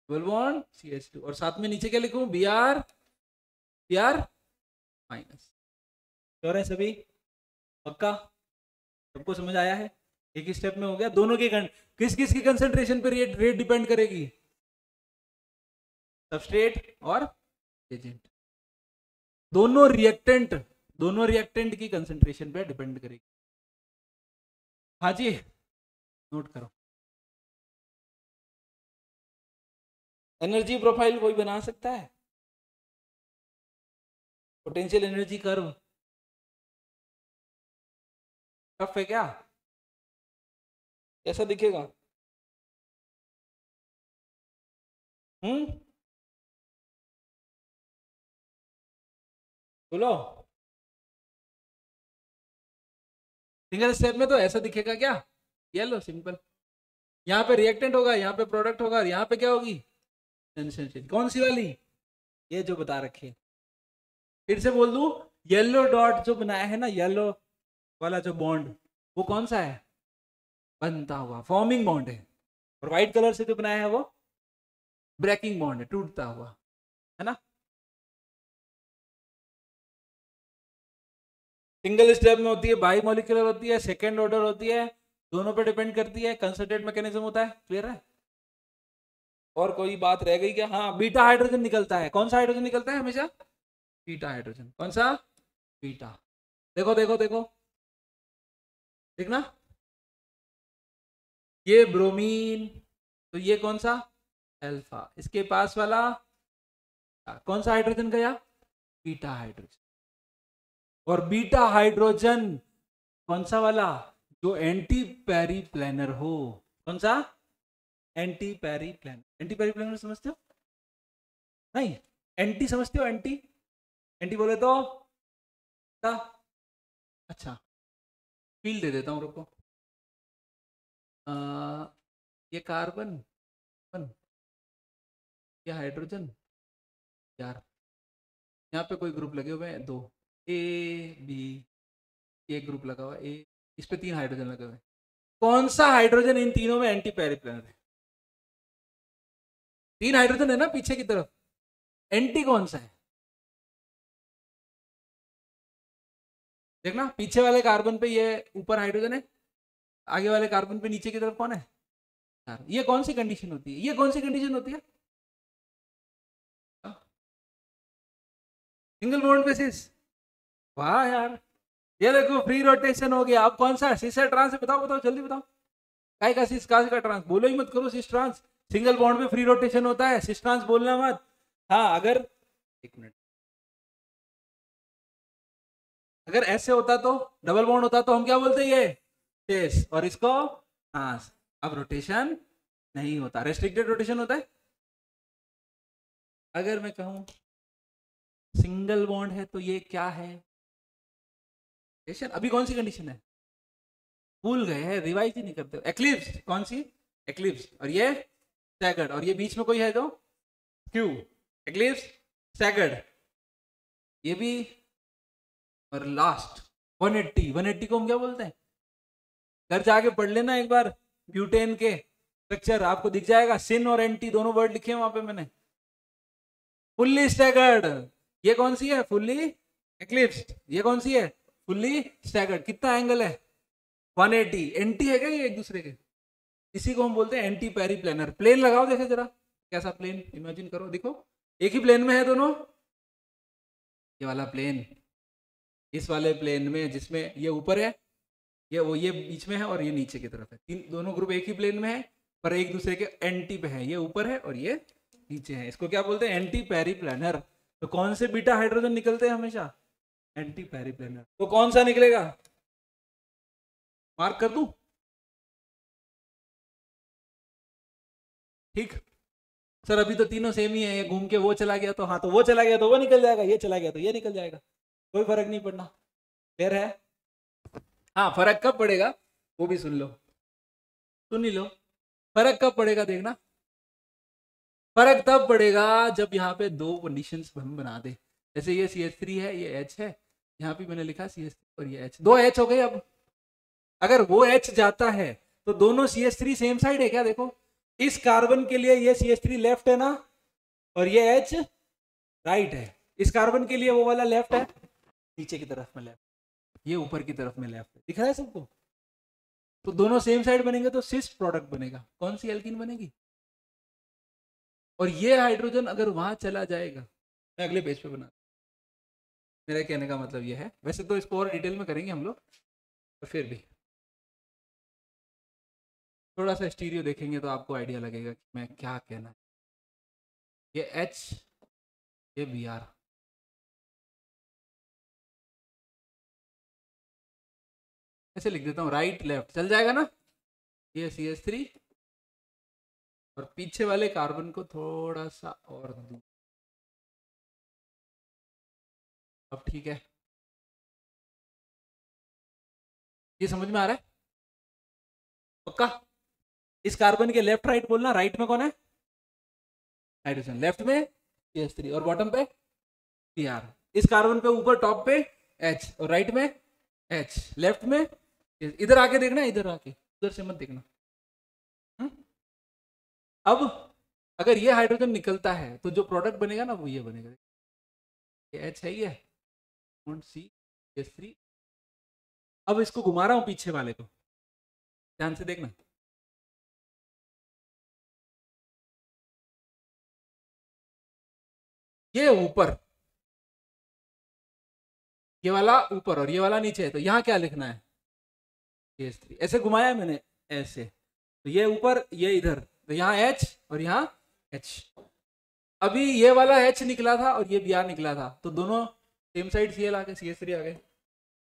डबल बॉन्ड CH2, और साथ में नीचे क्या लिखूं? Br minus. श्योर है सभी? पक्का? सबको समझ आया है? एक ही स्टेप में हो गया। दोनों के किस किस की कंसेंट्रेशन पे रेट डिपेंड करेगी? सबस्ट्रेट और एजेंट। दोनों रिएक्टेंट की कंसेंट्रेशन पे डिपेंड करेगी। हाँ जी, नोट करो। एनर्जी प्रोफाइल कोई बना सकता है? पोटेंशियल एनर्जी कर्व टफ है क्या? कैसा दिखेगा? बोलो। सिंगल स्टेप में तो ऐसा दिखेगा क्या? ये लो सिंपल, यहाँ पे रिएक्टेंट होगा, यहाँ पे प्रोडक्ट होगा, और यहाँ पे क्या होगी? कौन सी वाली? ये जो बता रखी है। फिर से बोल दूं, येलो डॉट जो बनाया है ना, येलो वाला जो बॉन्ड, वो कौन सा है? बनता हुआ, फॉर्मिंग बॉन्ड है। और व्हाइट कलर से जो बनाया है वो ब्रेकिंग बॉन्ड है, टूटता हुआ, है ना। सिंगल स्टेप में होती है, बाई मॉलिक्यूलर होती है, सेकेंड ऑर्डर होती है, दोनों पे डिपेंड करती है, कंसंट्रेट मैकेनिज्म होता है। क्लियर है? और कोई बात रह गई क्या? हाँ, बीटा हाइड्रोजन निकलता है। कौन सा हाइड्रोजन निकलता है हमेशा? Beta hydrogen. कौन सा? बीटा। देखो देखो देखो, देखना, ये ब्रोमीन, तो ये कौन सा? अल्फा। इसके पास वाला कौन सा हाइड्रोजन गया? Beta hydrogen. और बीटा हाइड्रोजन कौन सा वाला? जो एंटी पेरी प्लेनर हो। कौन सा? Anti periplanar. Anti periplanar समझते हो? नहीं, एंटी समझते हो? एंटी, एंटी बोले तो अच्छा, फील दे देता हूँ, रुको। ये कार्बन, ये हाइड्रोजन, यार यहाँ पे कोई ग्रुप लगे हुए हैं, दो ए बी, एक ग्रुप लगा हुआ ए, इस पे 3 हाइड्रोजन लगे हुए हैं। कौन सा हाइड्रोजन इन तीनों में एंटी पेरिप्लेनर है? 3 हाइड्रोजन है ना पीछे की तरफ, एंटी कौन सा है? देखना, पीछे वाले कार्बन पे ये ऊपर हाइड्रोजन है, आगे वाले कार्बन पे नीचे की तरफ कौन है? ये कौन सी कंडीशन होती है? ये कौन सी कंडीशन होती है? Single bond basis. वाह यार, ये देखो फ्री रोटेशन हो गया। अब कौन सा? सिस है ट्रांस है? बताओ बताओ जल्दी बताओ। काय का सिस, काय का ट्रांस? बोलो ही मत करो सिस ट्रांस। सिंगल बॉन्ड में फ्री रोटेशन होता है, सिस ट्रांस बोलना मत। हाँ, अगर एक मिनट, अगर ऐसे होता तो डबल बॉन्ड होता तो हम क्या बोलते? ये सिस, और इसको ट्रांस। अब रोटेशन नहीं होता, रेस्ट्रिक्टेड रोटेशन होता है। अगर मैं कहूं सिंगल बॉन्ड है तो ये क्या है? अभी कौन सी कंडीशन है? भूल गए हैं, रिवाइज ही नहीं करते। एक्लिप्स। कौन सी? एक्लिप्स। और ये स्टैगर्ड। और ये बीच में कोई है जो क्यू, एक्लिप्स, स्टैगर्ड, ये भी। और लास्ट 180 को हम क्या बोलते हैं? घर जाके पढ़ लेना एक बार, ब्यूटेन के स्ट्रक्चर आपको दिख जाएगा। सिन और एंटी दोनों वर्ड लिखे हैं वहां पे मैंने। फुल्ली स्टैगर्ड, ये कौन सी है? फुल्ली एक्लिप्स्ड। ये कौन सी है? Fully staggered. कितना एंगल है? 180। एंटी है क्या ये एक दूसरे के? इसी को हम बोलते हैं एंटी पेरी प्लेनर। प्लेन लगाओ, देखे जरा कैसा प्लेन, इमेजिन करो, देखो एक ही प्लेन में है दोनों। ये वाला प्लेन इस वाले प्लेन में जिसमें ये ऊपर है, ये बीच में है और ये नीचे की तरफ है, दोनों ग्रुप एक ही प्लेन में है पर एक दूसरे के एंटी पे है, ये ऊपर है और ये नीचे है, इसको क्या बोलते हैं, एंटी पेरिप्लेनर। तो कौन से बीटा हाइड्रोजन निकलते हैं हमेशा, एंटी पेरिप्लेनर। तो कौन सा निकलेगा, मार्क कर दूं, ठीक। सर अभी तो तीनों सेम ही है, ये घूम के वो चला गया तो हाँ, तो वो चला गया तो वो निकल जाएगा, ये चला गया तो ये निकल जाएगा, कोई फर्क नहीं पड़ना, क्लियर है। हाँ फर्क कब पड़ेगा वो भी सुन लो, सुन ही लो, फर्क कब पड़ेगा देखना, फर्क तब पड़ेगा जब यहाँ पे दो कंडीशंस हम बना दे, जैसे ये CH3 है, ये H है, यहाँ पे मैंने लिखा CH3 और ये H, दो H हो गए। अब अगर वो H जाता है तो दोनों CH3 सेम साइड है क्या, देखो इस कार्बन के लिए ये CH3 लेफ्ट है ना और ये H राइट है, इस कार्बन के लिए वो वाला लेफ्ट है, नीचे की तरफ में लेफ्ट, ये ऊपर की तरफ में लेफ्ट है, दिख रहा है सबको। तो दोनों सेम साइड बनेंगे तो सिस प्रोडक्ट बनेगा, कौन सी एल्कीन बनेगी। और ये हाइड्रोजन अगर वहां चला जाएगा, मैं अगले पेज पे बना, मेरा कहने का मतलब ये है, वैसे तो इसको और डिटेल में करेंगे हम लोग, तो फिर भी थोड़ा सा स्टीरियो देखेंगे तो आपको आइडिया लगेगा कि मैं क्या कहना है। ये H, ये Br, ऐसे लिख देता हूँ, राइट लेफ्ट चल जाएगा ना, ये CH3 और पीछे वाले कार्बन को थोड़ा सा और दूर, अब ठीक है, ये समझ में आ रहा है पक्का। इस कार्बन के लेफ्ट राइट बोलना, राइट में कौन है हाइड्रोजन, लेफ्ट में CH3 और बॉटम पे Br, इस कार्बन पे ऊपर टॉप पे H और राइट में H, लेफ्ट में, इधर आके देखना, इधर आके, उधर से मत देखना। अब अगर ये हाइड्रोजन निकलता है तो जो प्रोडक्ट बनेगा ना वो ये बनेगा, ये H है, ये CH3। अब इसको घुमा रहा हूं पीछे वाले को, ध्यान से देखना, ये ऊपर, ये वाला ऊपर और ये वाला नीचे है, तो यहाँ क्या लिखना है CH3, ऐसे घुमाया है मैंने ऐसे, तो ये ऊपर ये इधर, तो यहाँ H और यहाँ H। अभी ये वाला H निकला था और ये Br निकला था, तो दोनों सेम साइड Cl आ गए, CH3 आ गए।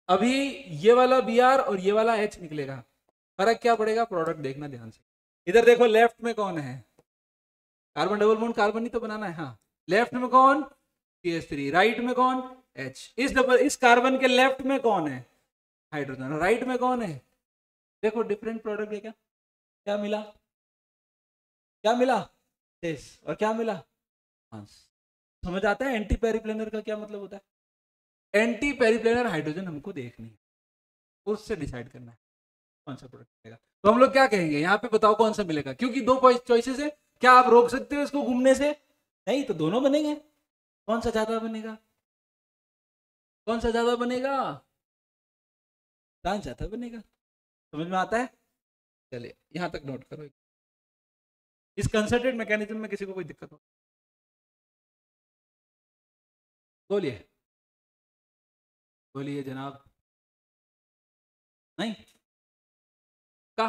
अभी ये वाला Br और ये वाला H निकलेगा, फर्क क्या पड़ेगा, प्रोडक्ट देखना ध्यान से, इधर देखो लेफ्ट में कौन है, कार्बन डबल बॉन्ड, कार्बन ही तो बनाना है, हाँ लेफ्ट में कौन CH3, राइट में कौन H, इस कार्बन के लेफ्ट में कौन है हाइड्रोजन, राइट में कौन है, देखो डिफरेंट प्रोडक्ट है क्या, क्या मिला, क्या मिला टेस, और क्या मिला आंस। समझ आता है एंटी पेरिप्लेनर का क्या मतलब होता है, एंटी पेरिप्लेनर हाइड्रोजन हमको देखनी है, उससे डिसाइड करना है कौन सा प्रोडक्ट मिलेगा। तो हम लोग क्या कहेंगे यहाँ पे, बताओ कौन सा मिलेगा, क्योंकि दो चॉइसेस है, क्या आप रोक सकते हो इसको घूमने से, नहीं, तो दोनों बनेंगे, कौन सा ज्यादा बनेगा, कौन सा ज्यादा बनेगा, ट्रांस ज्यादा बनेगा, समझ में आता है। चलिए यहां तक नोट करो, इस कंसर्टेड मैकेनिज्म में किसी को कोई दिक्कत हो, बोलिए बोलिए जनाब, नहीं का,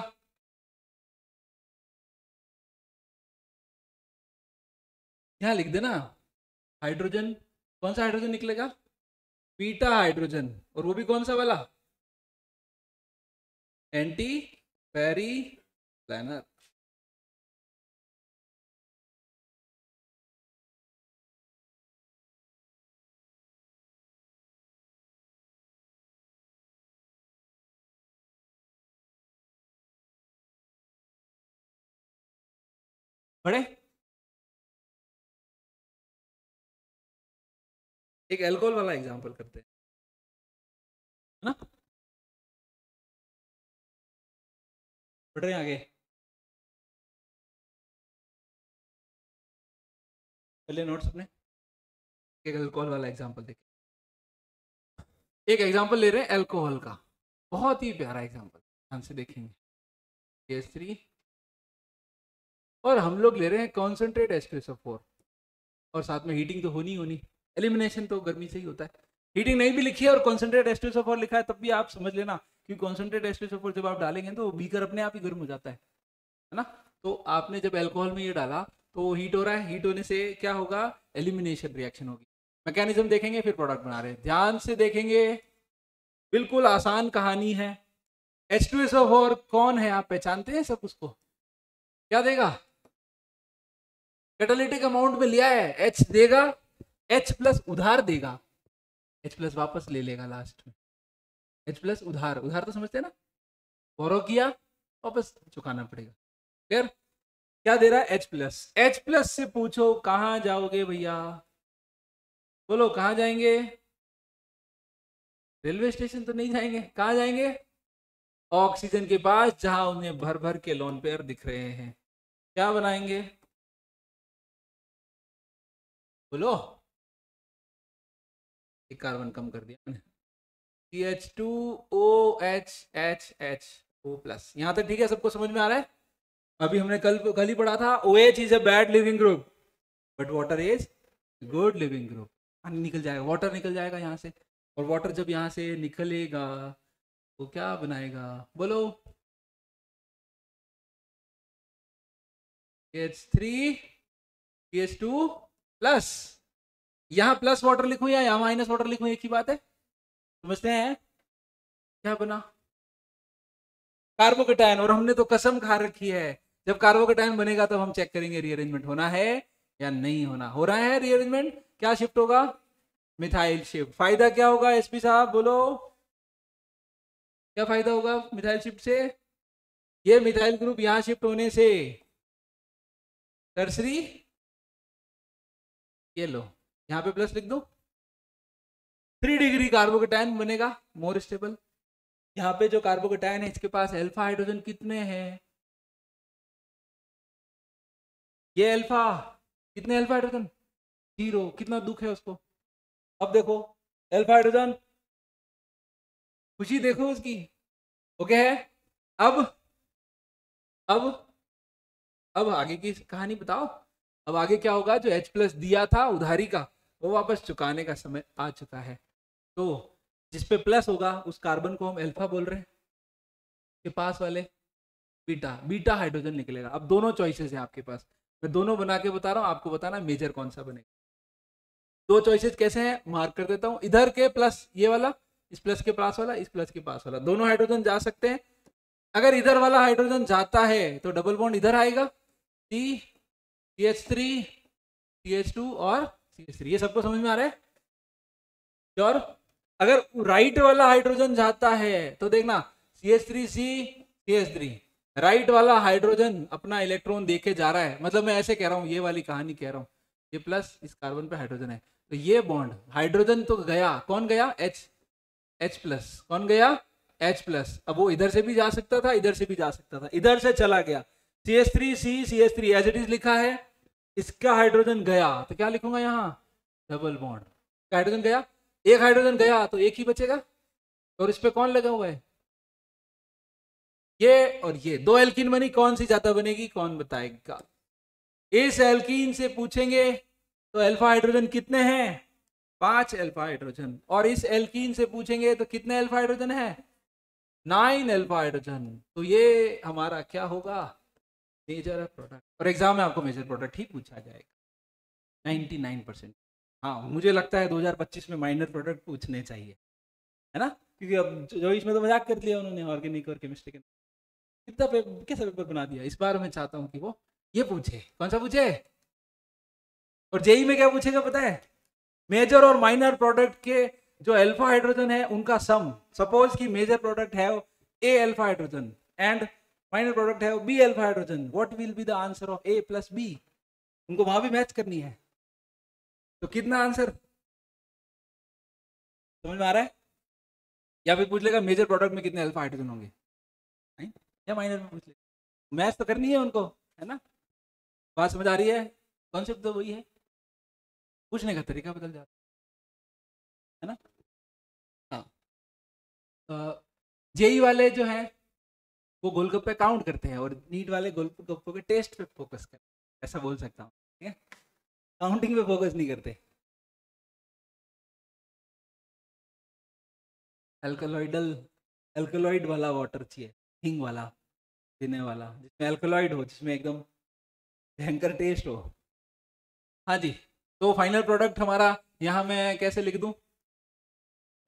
यहाँ लिख देना हाइड्रोजन, कौन सा हाइड्रोजन निकलेगा, बीटा हाइड्रोजन, और वो भी कौन सा वाला, एंटी पेरिप्लेनर। पढ़े, एक अल्कोहल वाला एग्जांपल करते हैं, है ना, पढ़ रहे हैं आगे, पहले नोट्स अपने, एक अल्कोहल वाला एग्जांपल देखिए, एक एग्जांपल ले रहे हैं अल्कोहल का, बहुत ही प्यारा एग्जांपल, ध्यान से देखेंगे, CH3 और हम लोग ले रहे हैं कॉन्सेंट्रेट H2SO4, और साथ में हीटिंग तो होनी होनी, एलिमिनेशन तो गर्मी से ही होता है, हीटिंग नहीं भी लिखी है और कॉन्सेंट्रेट H2SO4 लिखा है तब भी आप समझ लेना, क्योंकि कॉन्सेंट्रेट H2SO4 जब आप डालेंगे तो बीकर अपने आप ही गर्म हो जाता है ना। तो आपने जब अल्कोहल में ये डाला तो हीट हो रहा है, हीट होने से क्या होगा, एलिमिनेशन रिएक्शन होगी। मैकेनिज्म देखेंगे फिर प्रोडक्ट बना रहे हैं, ध्यान से देखेंगे, बिल्कुल आसान कहानी है। H2SO4 कौन है, आप पहचानते हैं सब उसको, क्या देगा, कैटालिटिक अमाउंट में लिया है, H देगा, H प्लस उधार देगा, H प्लस वापस ले लेगा लास्ट में, H प्लस उधार, उधार तो समझते हैं ना, बोरो किया वापस चुकाना पड़ेगा, क्लियर। क्या दे रहा है, H प्लस, H प्लस से पूछो कहां जाओगे भैया, बोलो कहां जाएंगे, रेलवे स्टेशन तो नहीं जाएंगे, कहां जाएंगे, ऑक्सीजन के पास, जहां उन्हें भर भर के लोन पेयर दिख रहे हैं, क्या बनाएंगे, बोलो, एक कार्बन कम कर दिया मैंने, CH2OH प्लस, यहां तक ठीक है, सबको समझ में आ रहा है। अभी हमने कल ही पढ़ा था OH is a bad leaving group but water is good leaving group, निकल जाएगा, वाटर निकल जाएगा यहाँ से, और वाटर जब यहाँ से निकलेगा तो क्या बनाएगा, बोलो, CH3 CH2 प्लस, यहाँ प्लस वाटर लिखूं या यहाँ माइनस वाटर लिखूं, एक ही बात है, समझते हैं, क्या बना, कार्बोकेटायन, और हमने तो कसम खा रखी है जब कार्बोकेटायन बनेगा तब हम चेक करेंगे रीअरेंजमेंट होना है या नहीं होना, हो रहा है रीअरेंजमेंट, क्या शिफ्ट होगा, मिथाइल शिफ्ट, फायदा क्या होगा एसपी साहब बोलो, क्या फायदा होगा मिथाइल शिफ्ट से, ये मिथाइल ग्रुप यहां शिफ्ट होने से टर्सरी, ये लो यहां पे प्लस लिख दो, 3 डिग्री कार्बोकेटायन बनेगा, मोर स्टेबल। यहाँ पे जो कार्बोकेटायन है इसके पास अल्फा हाइड्रोजन कितने हैं, ये अल्फा, कितने अल्फा हाइड्रोजन, 0, कितना दुख है उसको। अब देखो अल्फा हाइड्रोजन, खुशी देखो उसकी, ओके है। अब अब अब आगे की कहानी बताओ, अब आगे क्या होगा, जो H प्लस दिया था उधारी का वो वापस चुकाने का समय आ चुका है, तो जिसपे प्लस होगा उस कार्बन को हम अल्फा बोल रहे हैं, के पास वाले बीटा, बीटा हाइड्रोजन निकलेगा। अब दोनों चॉइसेस है आपके पास, मैं दोनों बना के बता रहा हूँ, आपको बताना मेजर कौन सा बनेगा। दो चॉइसेस कैसे हैं, मार्क कर देता हूँ, इधर के प्लस ये वाला, इस प्लस के पास वाला, इस प्लस के पास वाला, दोनों हाइड्रोजन जा सकते हैं। अगर इधर वाला हाइड्रोजन जाता है तो डबल बॉन्ड इधर आएगा, CH3 CH2 और CH3, ये सबको समझ में आ रहा है, और अगर राइट वाला हाइड्रोजन जाता है तो देखना CH3C CH3, राइट वाला हाइड्रोजन अपना इलेक्ट्रॉन देके जा रहा है, मतलब मैं ऐसे कह रहा हूँ, ये वाली कहानी कह रहा हूँ, ये प्लस इस कार्बन पे हाइड्रोजन है, तो ये बॉन्ड हाइड्रोजन तो गया, कौन गया, H प्लस, कौन गया, H प्लस, अब वो इधर से भी जा सकता था, इधर से भी जा सकता था, इधर से चला गया, CH3C CH3 as it is लिखा है, इसका हाइड्रोजन गया तो क्या लिखूंगा यहाँ, डबल बॉन्ड, हाइड्रोजन गया, एक हाइड्रोजन गया तो एक ही बचेगा, और इस पे कौन लगा हुआ है, ये और ये, दो एल्कीन बनी, कौन सी ज्यादा बनेगी, कौन बताएगा, इस एल्कीन से पूछेंगे तो अल्फा हाइड्रोजन कितने हैं, 5 अल्फा हाइड्रोजन, और इस एल्कीन से पूछेंगे तो कितने अल्फा हाइड्रोजन है, 9 अल्फा हाइड्रोजन, तो ये हमारा क्या होगा, मेजर प्रोडक्ट, और एग्जाम में आपको मेजर प्रोडक्ट ही पूछा जाएगा 99%। हाँ मुझे लगता है 2025 में माइनर प्रोडक्ट पूछने चाहिए, है ना, क्योंकि अब जो इसमें तो मजाक कर लिया उन्होंने, ऑर्गेनिक और केमिस्ट्री के कितना कैसा पेपर बना दिया, इस बार मैं चाहता हूँ कि वो ये पूछे, कौन सा पूछे, और जेई में क्या पूछेगा पता है, मेजर और माइनर प्रोडक्ट के जो अल्फा हाइड्रोजन है उनका सम, सपोज कि मेजर प्रोडक्ट है A alpha hydrogen and minor product है B alpha hydrogen, what will be the answer of A plus B, उनको वहां भी मैच करनी है, तो कितना आंसर समझ में आ रहा है, या फिर पूछ लेगा मेजर प्रोडक्ट में कितने अल्फा हाइड्रोजन होंगे, नहीं? या माइनर में पूछ ले, मैच तो करनी है उनको, है ना, बात समझ आ रही है, कॉन्सेप्ट तो वही है, पूछने का तरीका बदल जाता है ना। हाँ जेई वाले जो है वो गोलगप्पे काउंट करते हैं और नीट वाले गोलगप्पों के टेस्ट पे फोकस करते हैं, ऐसा बोल सकता हूँ, ठीक है, काउंटिंग पे फोकस नहीं करते। एल्कलॉइडल, एल्कलॉइड वाला वाटर चाहिए, हिंग वाला, पीने वाला, जिसमें एल्कलॉइड हो, जिसमें एकदम भयंकर टेस्ट हो। हाँ जी, तो फाइनल प्रोडक्ट हमारा यहाँ मैं कैसे लिख दूं?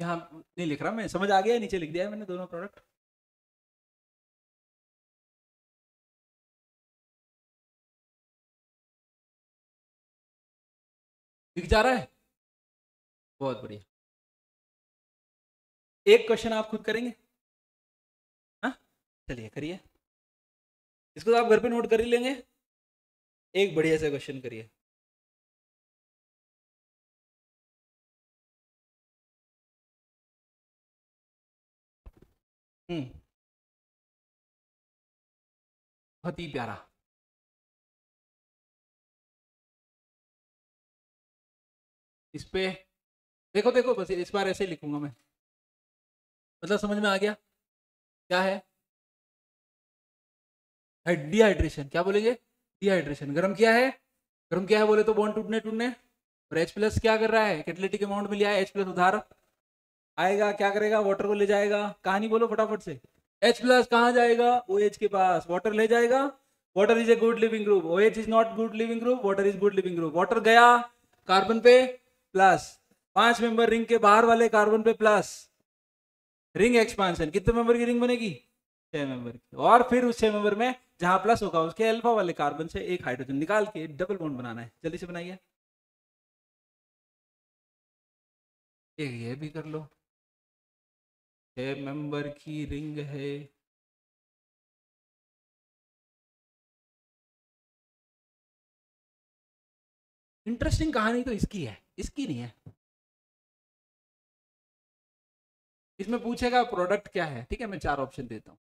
यहाँ नहीं लिख रहा मैं, समझ आ गया, नीचे लिख दिया है मैंने दोनों प्रोडक्ट। दिख जा रहा है? बहुत बढ़िया। एक क्वेश्चन आप खुद करेंगे? हाँ चलिए करिए, इसको तो आप घर पे नोट कर ही लेंगे। एक बढ़िया से क्वेश्चन करिए। बहुत ही प्यारा। इस पे देखो देखो, बस इस बार ऐसे ही लिखूंगा मैं, मतलब समझ में आ गया क्या है? डिहाइड्रेशन, क्या बोलेंगे? डिहाइड्रेशन। गर्म किया है, गर्म किया है बोले तो बॉन्ड टूटने टूटने, और H प्लस क्या कर रहा है? कैटेलिटिक अमाउंट में लिया है, H प्लस उधार आएगा, क्या करेगा? वाटर को ले जाएगा। कहानी बोलो फटाफट से। H प्लस कहाँ जाएगा? OH के पास। वाटर ले जाएगा। Water is a good leaving group, OH is not good leaving group, water is good leaving group. Water गया कार्बन पे प्लस, 5 मेंबर रिंग के बाहर वाले कार्बन पे प्लस, रिंग एक्सपांशन। कितने मेंबर की रिंग बनेगी? 6 मेंबर की। और फिर उस 6 मेंबर में जहां प्लस होगा उसके अल्फा वाले कार्बन से एक हाइड्रोजन निकाल के डबल बॉन्ड बनाना है। जल्दी से बनाइए। एक ये भी कर लो, 6 मेंबर की रिंग है। इंटरेस्टिंग कहानी तो इसकी है, इसकी नहीं है। इसमें पूछेगा प्रोडक्ट क्या है, ठीक है, मैं 4 ऑप्शन देता हूँ।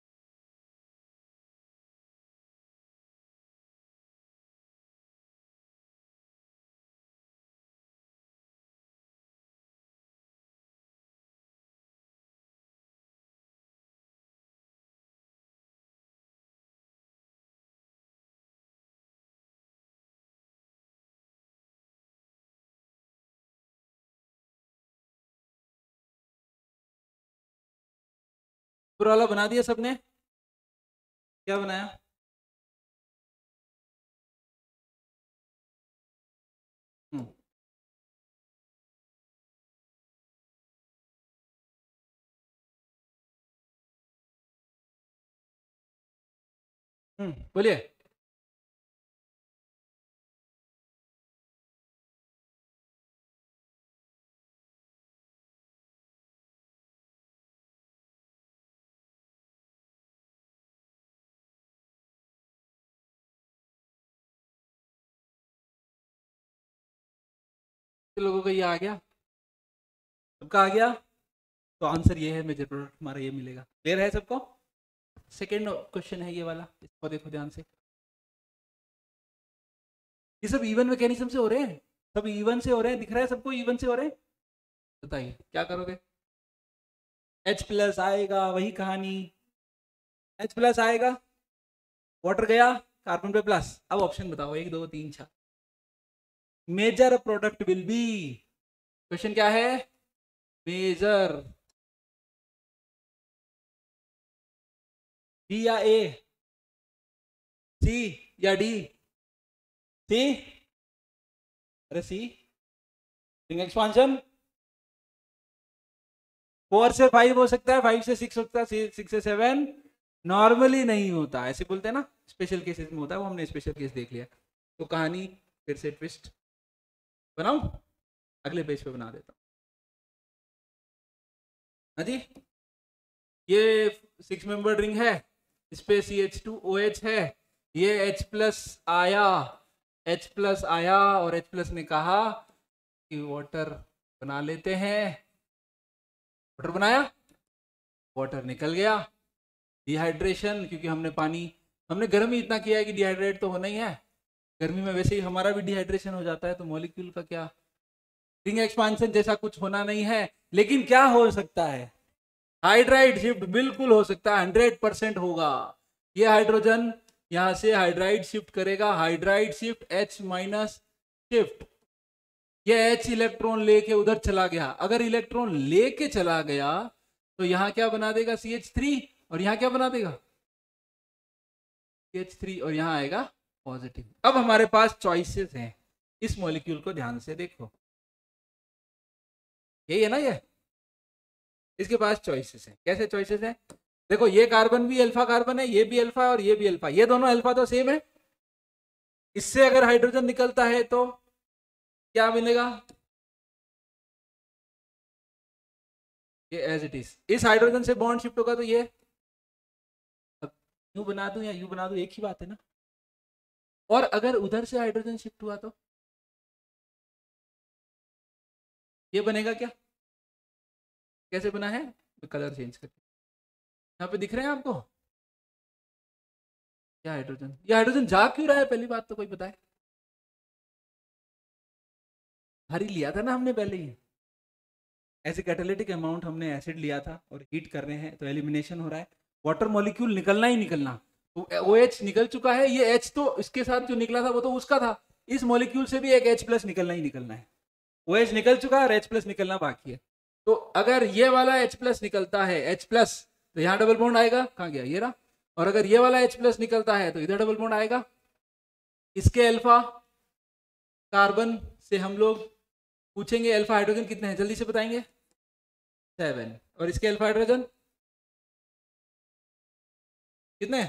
पूरा वाला बना दिया सबने? क्या बनाया? हम्म बोलिए। लोगों का ये आ गया, सबका आ गया, तो आंसर ये है, मेजर प्रोडक्ट हमारा ये मिलेगा। क्लियर है सबको? सेकेंड क्वेश्चन है ये वाला, इसको देखो ध्यान से। ये सब इवन मैकेनिज्म से हो रहे हैं, सब इवन से हो रहे हैं, दिख रहा है सबको इवन से हो रहे हैं। बताइए क्या करोगे? H प्लस आएगा, वही कहानी, H प्लस आएगा, वाटर गया कार्बन पे प्लस। अब ऑप्शन बताओ, 1 2 3 4। Major product will be, question क्या है? मेजर, बी या ए, सी या डी? सी, अरे सी, रिंग एक्सपांशन। 4 से 5 हो सकता है, 5 से 6 हो सकता है, 6 से 7 नॉर्मली नहीं होता, ऐसे बोलते हैं ना, स्पेशल केसेस में होता है, वो हमने स्पेशल केस देख लिया। तो कहानी फिर से ट्विस्ट बनाऊं, अगले पेज पे बना देता हूँ। हाँ जी, ये 6 मेंबर रिंग है, इस पे CH2OH है, ये H प्लस आया, H प्लस आया, और H प्लस ने कहा कि वाटर बना लेते हैं। वाटर बनाया, वाटर निकल गया, डिहाइड्रेशन, क्योंकि हमने पानी, हमने गर्म ही इतना किया है कि डिहाइड्रेट तो होना ही है। गर्मी में वैसे ही हमारा भी डिहाइड्रेशन हो जाता है, तो मॉलिक्यूल का क्या, रिंग एक्सपांशन जैसा कुछ होना नहीं है। लेकिन क्या हो सकता है? हाइड्राइड शिफ्ट बिल्कुल हो सकता है, 100% होगा। ये हाइड्रोजन यहां से हाइड्राइड शिफ्ट करेगा, hydride shift H minus shift, ये H इलेक्ट्रॉन लेके उधर चला गया। अगर इलेक्ट्रॉन लेके चला गया तो यहाँ क्या बना देगा CH3 और यहाँ क्या बना देगा CH3 और यहाँ आएगा पॉजिटिव। अब हमारे पास चॉइसेस हैं, इस मॉलिक्यूल को ध्यान से देखो, यही है ना ये, इसके पास चॉइसेस हैं। कैसे चॉइसेस हैं? देखो ये कार्बन भी अल्फा कार्बन है, ये भी अल्फा है और ये भी अल्फा, ये दोनों अल्फा तो सेम है। इससे अगर हाइड्रोजन निकलता है तो क्या मिलेगा? ये एज इट इज। इस हाइड्रोजन से बॉन्ड शिफ्ट होगा तो ये, अब यू बना दूं या यू बना दूं एक ही बात है ना। और अगर उधर से हाइड्रोजन शिफ्ट हुआ तो ये बनेगा क्या? कैसे बना है? कलर चेंज करके यहाँ पे दिख रहे हैं आपको क्या हाइड्रोजन? ये हाइड्रोजन जा क्यों रहा है पहली बात तो कोई बताए? भारी लिया था ना हमने पहले ही, ऐसे कैटालिटिक अमाउंट हमने एसिड लिया था और हीट कर रहे हैं तो एलिमिनेशन हो रहा है, वाटर मॉलिक्यूल निकलना ही निकलना। OH निकल चुका है, ये H तो इसके साथ जो निकला था वो तो उसका था, इस मॉलिक्यूल से भी एक H+ निकलना ही निकलना है। OH निकल चुका है और H+ निकलना बाकी है। तो अगर ये वाला H+ निकलता है H+ तो यहाँ डबल बॉन्ड आएगा, कहाँ गया ये रहा। और अगर ये वाला H+ निकलता है तो इधर डबल बॉन्ड आएगा। इसके अल्फा कार्बन से हम लोग पूछेंगे अल्फा हाइड्रोजन कितने हैं, जल्दी से बताएंगे? 7। और इसके अल्फा हाइड्रोजन कितने?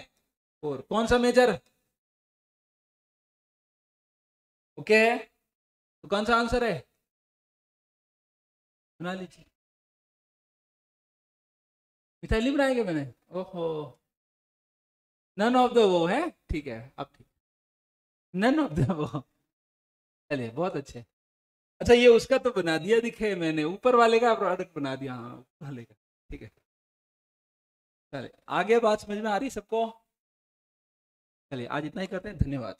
4। कौन सा मेजर ओके है? तो कौन सा आंसर है? बना लीजिए। मिथाइल बनाएंगे मैंने, ओहो, नन ऑफ द वो है, ठीक है अब ठीक, नन ऑफ द वो, चलिए बहुत अच्छे। अच्छा ये उसका तो बना दिया दिखे मैंने, ऊपर वाले का प्रोडक्ट बना दिया, हाँ ऊपर वाले का, ठीक है। चलिए आगे बात समझ में आ रही सबको? चलिए आज इतना ही करते हैं, धन्यवाद।